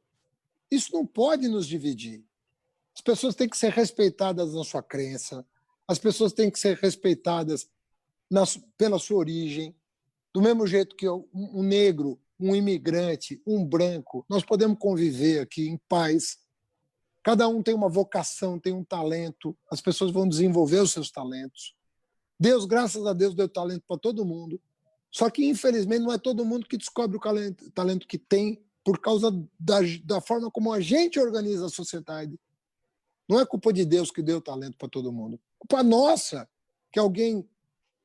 S5: Isso não pode nos dividir. As pessoas têm que ser respeitadas na sua crença, as pessoas têm que ser respeitadas pela sua origem, do mesmo jeito que um negro, um imigrante, um branco, nós podemos conviver aqui em paz. Cada um tem uma vocação, tem um talento, as pessoas vão desenvolver os seus talentos. Deus, graças a Deus, deu talento para todo mundo. Só que, infelizmente, não é todo mundo que descobre o talento que tem por causa da forma como a gente organiza a sociedade. Não é culpa de Deus que deu talento para todo mundo. Culpa nossa, que alguém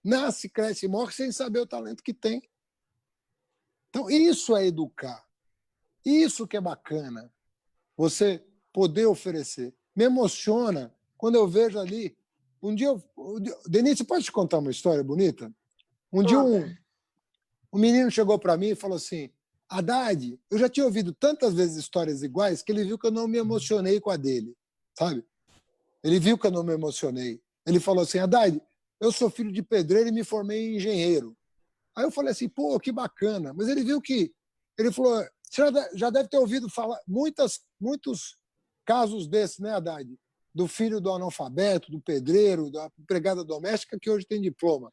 S5: nasce, cresce e morre sem saber o talento que tem. Então, isso é educar. Isso que é bacana. Você poder oferecer. Me emociona quando eu vejo ali... Um dia... Denise, pode te contar uma história bonita? Um dia um menino chegou para mim e falou assim, Haddad, eu já tinha ouvido tantas vezes histórias iguais que ele viu que eu não me emocionei com a dele, sabe? Ele viu que eu não me emocionei. Ele falou assim, Haddad, eu sou filho de pedreiro e me formei em engenheiro. Aí eu falei assim, pô, que bacana. Mas ele viu que... Ele falou, você já deve ter ouvido falar muitos casos desses, né, Haddad? Do filho do analfabeto, do pedreiro, da empregada doméstica que hoje tem diploma.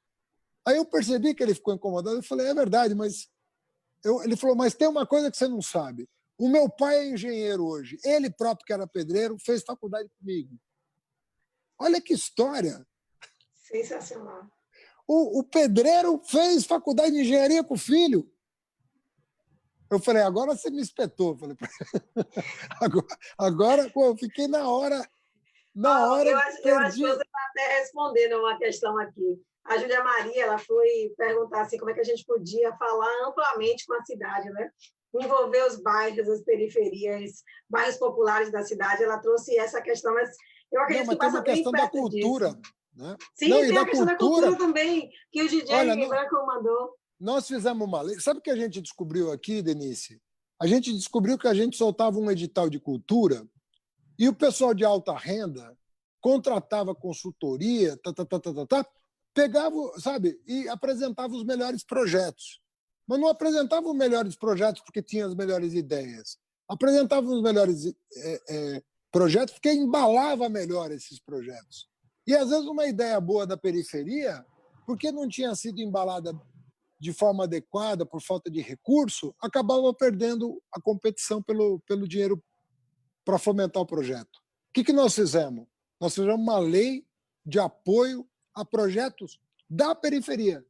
S5: Aí eu percebi que ele ficou incomodado. Eu falei, é verdade, mas... Ele falou, mas tem uma coisa que você não sabe. O meu pai é engenheiro hoje. Ele próprio, que era pedreiro, fez faculdade comigo. Olha que história.
S2: Sensacional.
S5: O pedreiro fez faculdade de engenharia com o filho. Eu falei, agora você me espetou. Eu falei, agora pô, eu fiquei na hora.
S2: Eu acho que você está até respondendo uma questão aqui. A Júlia Maria, ela foi perguntar assim, como é que a gente podia falar amplamente com a cidade, né? Envolver os bairros, as periferias, bairros populares da cidade. Ela trouxe essa questão, mas eu acredito que passa bem perto disso. Tem uma questão da cultura, né? Sim,
S5: não,
S2: tem a questão da cultura também, que o DJ Branco mandou.
S5: Nós fizemos uma lei. Sabe o que a gente descobriu aqui, Denise? A gente descobriu que a gente soltava um edital de cultura e o pessoal de alta renda contratava consultoria, pegava, sabe, e apresentava os melhores projetos. Mas não apresentava os melhores projetos porque tinha as melhores ideias. Apresentava os melhores projetos porque embalava melhor esses projetos. E, às vezes, uma ideia boa da periferia, porque não tinha sido embalada de forma adequada, por falta de recurso, acabava perdendo a competição pelo dinheiro para fomentar o projeto. O que nós fizemos? Nós fizemos uma lei de apoio a projetos da periferia,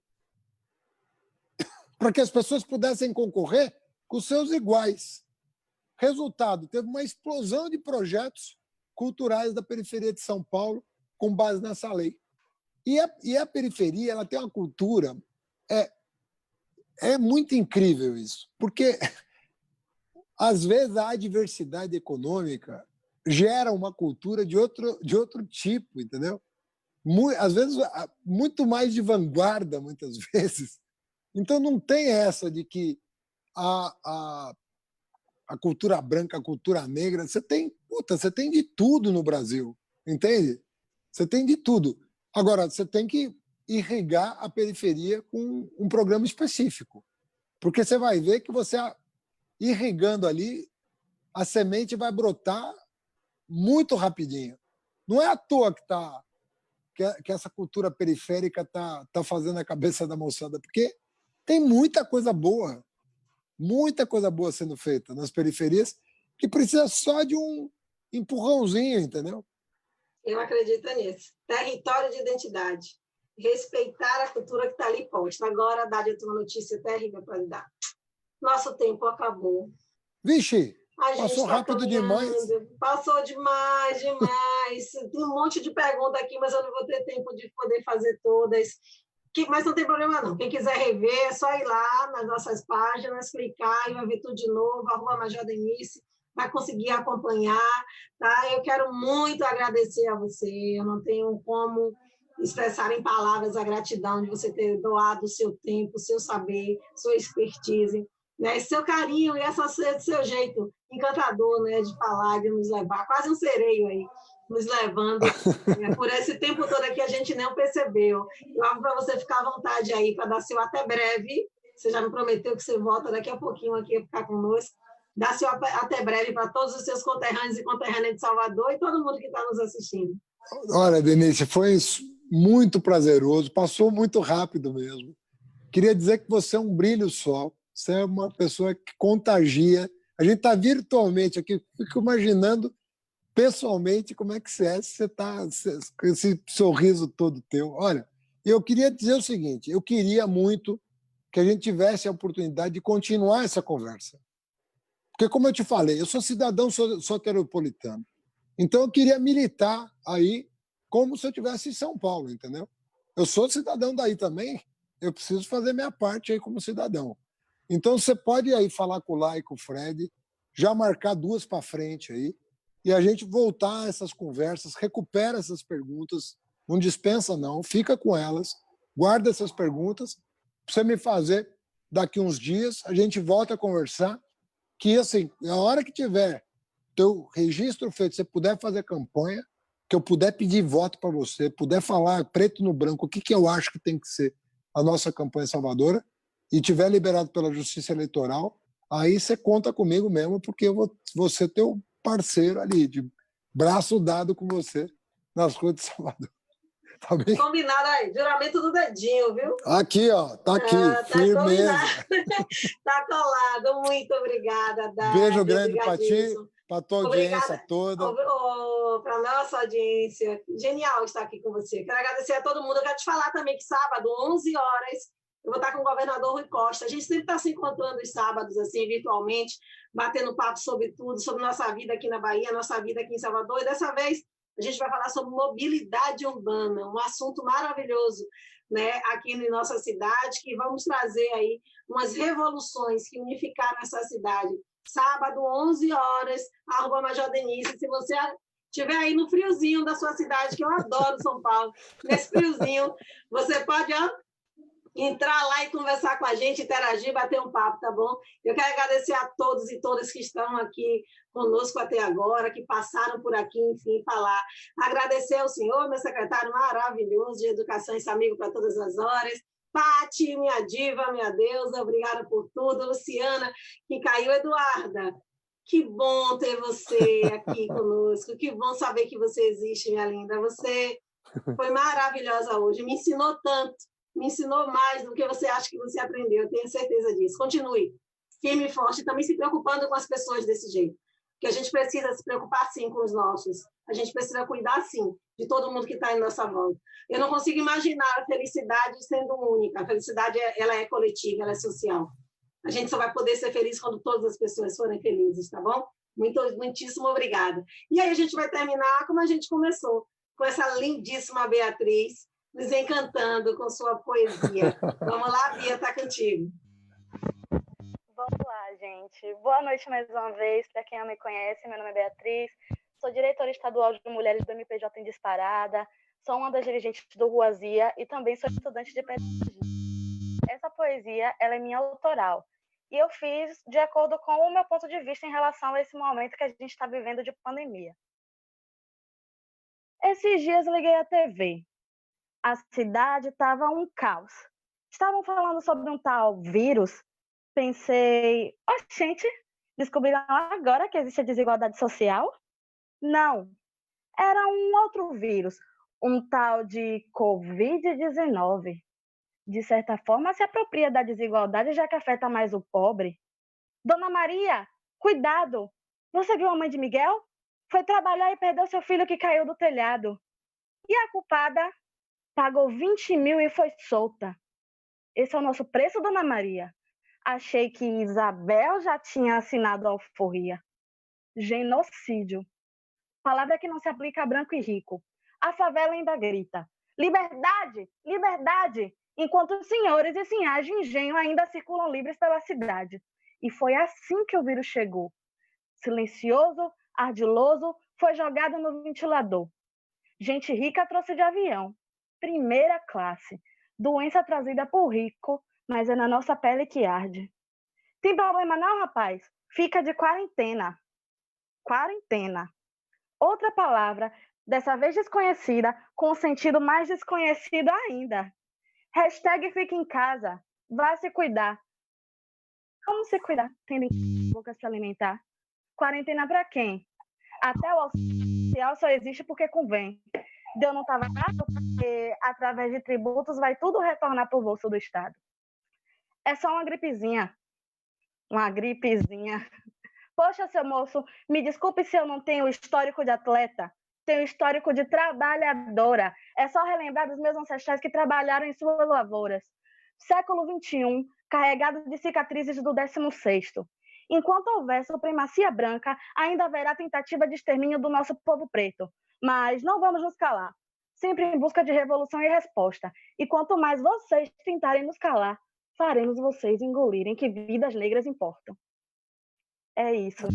S5: para que as pessoas pudessem concorrer com seus iguais. Resultado, teve uma explosão de projetos culturais da periferia de São Paulo, com base nessa lei. E a periferia ela tem uma cultura... É muito incrível isso, porque, às vezes, a adversidade econômica gera uma cultura de outro tipo, entendeu? Às vezes, muito mais de vanguarda, muitas vezes. Então, não tem essa de que a cultura branca, a cultura negra, você tem de tudo no Brasil, entende? Você tem de tudo. Agora, você tem que irrigar a periferia com um programa específico, porque você vai ver que você, irrigando ali, a semente vai brotar muito rapidinho. Não é à toa que essa cultura periférica está fazendo a cabeça da moçada, porque tem muita coisa boa sendo feita nas periferias, que precisa só de um empurrãozinho, entendeu?
S2: Eu acredito nisso. Território de identidade. Respeitar a cultura que está ali posta. Agora, Dade, eu tenho uma notícia terrível para lhe dar. Nosso tempo acabou.
S5: Vixe, passou rápido demais.
S2: Passou demais. Tem um monte de perguntas aqui, mas eu não vou ter tempo de poder fazer todas. Mas não tem problema, não. Quem quiser rever, é só ir lá nas nossas páginas, clicar e vai ver tudo de novo, @Major Denise, vai conseguir acompanhar. Tá? Eu quero muito agradecer a você. Eu não tenho como expressar em palavras a gratidão de você ter doado o seu tempo, o seu saber, sua expertise, né? Seu carinho e seu jeito encantador, né, de falar, de nos levar, quase um sereio aí, nos levando, né, por esse tempo todo aqui a gente não percebeu. Eu abro para você ficar à vontade aí, para dar seu até breve. Você já me prometeu que você volta daqui a pouquinho aqui a ficar conosco. Dá seu até breve para todos os seus conterrâneos e conterrâneas de Salvador e todo mundo que está nos assistindo.
S5: Olha, Denise, foi muito prazeroso, passou muito rápido mesmo. Queria dizer que você é um brilho só, você é uma pessoa que contagia. A gente está virtualmente aqui, fico imaginando pessoalmente como é que você é, se você está com esse sorriso todo teu. Olha, eu queria dizer o seguinte, eu queria muito que a gente tivesse a oportunidade de continuar essa conversa. Porque, como eu te falei, eu sou cidadão soteropolitano. Então, eu queria militar aí como se eu estivesse em São Paulo, entendeu? Eu sou cidadão daí também, eu preciso fazer minha parte aí como cidadão. Então, você pode aí falar com o Lá e com o Fred, já marcar 2 para frente aí, e a gente voltar a essas conversas, recupera essas perguntas, não dispensa não, fica com elas, guarda essas perguntas, para você me fazer daqui uns dias, a gente volta a conversar, que assim, na hora que tiver teu registro feito, você puder fazer campanha, que eu puder pedir voto para você, puder falar preto no branco o que eu acho que tem que ser a nossa campanha salvadora, e tiver liberado pela Justiça Eleitoral, aí você conta comigo mesmo, porque eu vou ser teu parceiro ali, de braço dado com você nas ruas de Salvador. Tá bem?
S2: Combinado aí, juramento do dedinho, viu?
S5: Aqui, ó, tá aqui, firmeza.
S2: Tá colado, muito obrigada, Dade.
S5: Beijo grande para ti, para tua audiência toda.
S2: Para a nossa audiência. Genial estar aqui com você. Quero agradecer a todo mundo. Eu quero te falar também que sábado, 11 horas, eu vou estar com o governador Rui Costa. A gente sempre está se encontrando os sábados, assim, virtualmente, batendo papo sobre tudo, sobre nossa vida aqui na Bahia, nossa vida aqui em Salvador. E dessa vez a gente vai falar sobre mobilidade urbana, um assunto maravilhoso, né, aqui em nossa cidade, que vamos trazer aí umas revoluções que unificaram essa cidade. Sábado, 11 horas, @Major Denise. Se você estiver aí no friozinho da sua cidade, que eu adoro São Paulo, nesse friozinho, você pode entrar lá e conversar com a gente, interagir, bater um papo, tá bom? Eu quero agradecer a todos e todas que estão aqui conosco até agora, que passaram por aqui, enfim, falar. Agradecer ao senhor, meu secretário maravilhoso de Educação, esse amigo para todas as horas. Pati, minha diva, minha deusa, obrigada por tudo. Luciana, que caiu. Eduarda, que bom ter você aqui conosco, que bom saber que você existe, minha linda. Você foi maravilhosa hoje, me ensinou tanto, me ensinou mais do que você acha que você aprendeu, eu tenho certeza disso. Continue firme e forte, também se preocupando com as pessoas desse jeito, que a gente precisa se preocupar, sim, com os nossos. A gente precisa cuidar, sim, de todo mundo que está em nossa volta. Eu não consigo imaginar a felicidade sendo única. A felicidade ela é coletiva, ela é social. A gente só vai poder ser feliz quando todas as pessoas forem felizes, tá bom? Muitíssimo obrigada. E aí a gente vai terminar como a gente começou,
S9: com essa lindíssima Beatriz, nos encantando com sua poesia. Vamos lá, Bia, está contigo.
S3: Vamos lá, gente. Boa noite mais uma vez. Para quem não me conhece, meu nome é Beatriz, sou diretora estadual de Mulheres do MPJ em Disparada, sou uma das dirigentes do Ruazia e também sou estudante de pedagogia. Essa poesia, ela é minha autoral e eu fiz de acordo com o meu ponto de vista em relação a esse momento que a gente está vivendo de pandemia. Esses dias liguei a TV. A cidade estava um caos. Estavam falando sobre um tal vírus. Pensei, gente, descobriram agora que existe a desigualdade social? Não, era um outro vírus, um tal de Covid-19. De certa forma, se apropria da desigualdade, já que afeta mais o pobre. Dona Maria, cuidado! Você viu a mãe de Miguel? Foi trabalhar e perdeu seu filho que caiu do telhado. E a culpada pagou 20 mil e foi solta. Esse é o nosso preço, Dona Maria. Achei que Isabel já tinha assinado a alforria. Genocídio. Palavra que não se aplica a branco e rico. A favela ainda grita. Liberdade! Liberdade! Enquanto os senhores e senhas de engenho ainda circulam livres pela cidade. E foi assim que o vírus chegou. Silencioso, ardiloso, foi jogado no ventilador. Gente rica trouxe de avião. Primeira classe. Doença trazida por rico, mas é na nossa pele que arde. Tem problema não, rapaz? Fica de quarentena. Quarentena. Outra palavra, dessa vez desconhecida, com um sentido mais desconhecido ainda. Hashtag fica em casa. Vai se cuidar. Como se cuidar? Tendo bocas para alimentar. Quarentena para quem? Até o auxílio social só existe porque convém. Deus não estava errado porque, através de tributos, vai tudo retornar para o bolso do Estado. É só uma gripezinha. Uma gripezinha. Poxa, seu moço, me desculpe se eu não tenho histórico de atleta. Tenho histórico de trabalhadora. É só relembrar dos meus ancestrais que trabalharam em suas lavouras. Século XXI, carregado de cicatrizes do 16º. Enquanto houver supremacia branca, ainda haverá tentativa de extermínio do nosso povo preto. Mas não vamos nos calar. Sempre em busca de revolução e resposta. E quanto mais vocês tentarem nos calar, faremos vocês engolirem que vidas negras importam. É isso.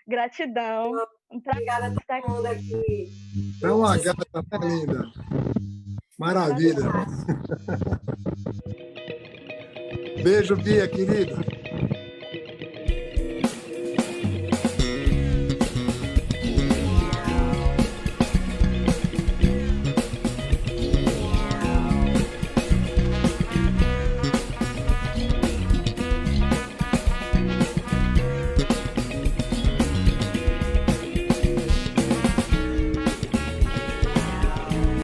S3: Gratidão.
S9: Obrigada a todo mundo aqui.
S5: É uma gata, tá linda. Maravilha. Beijo, Bia, querida.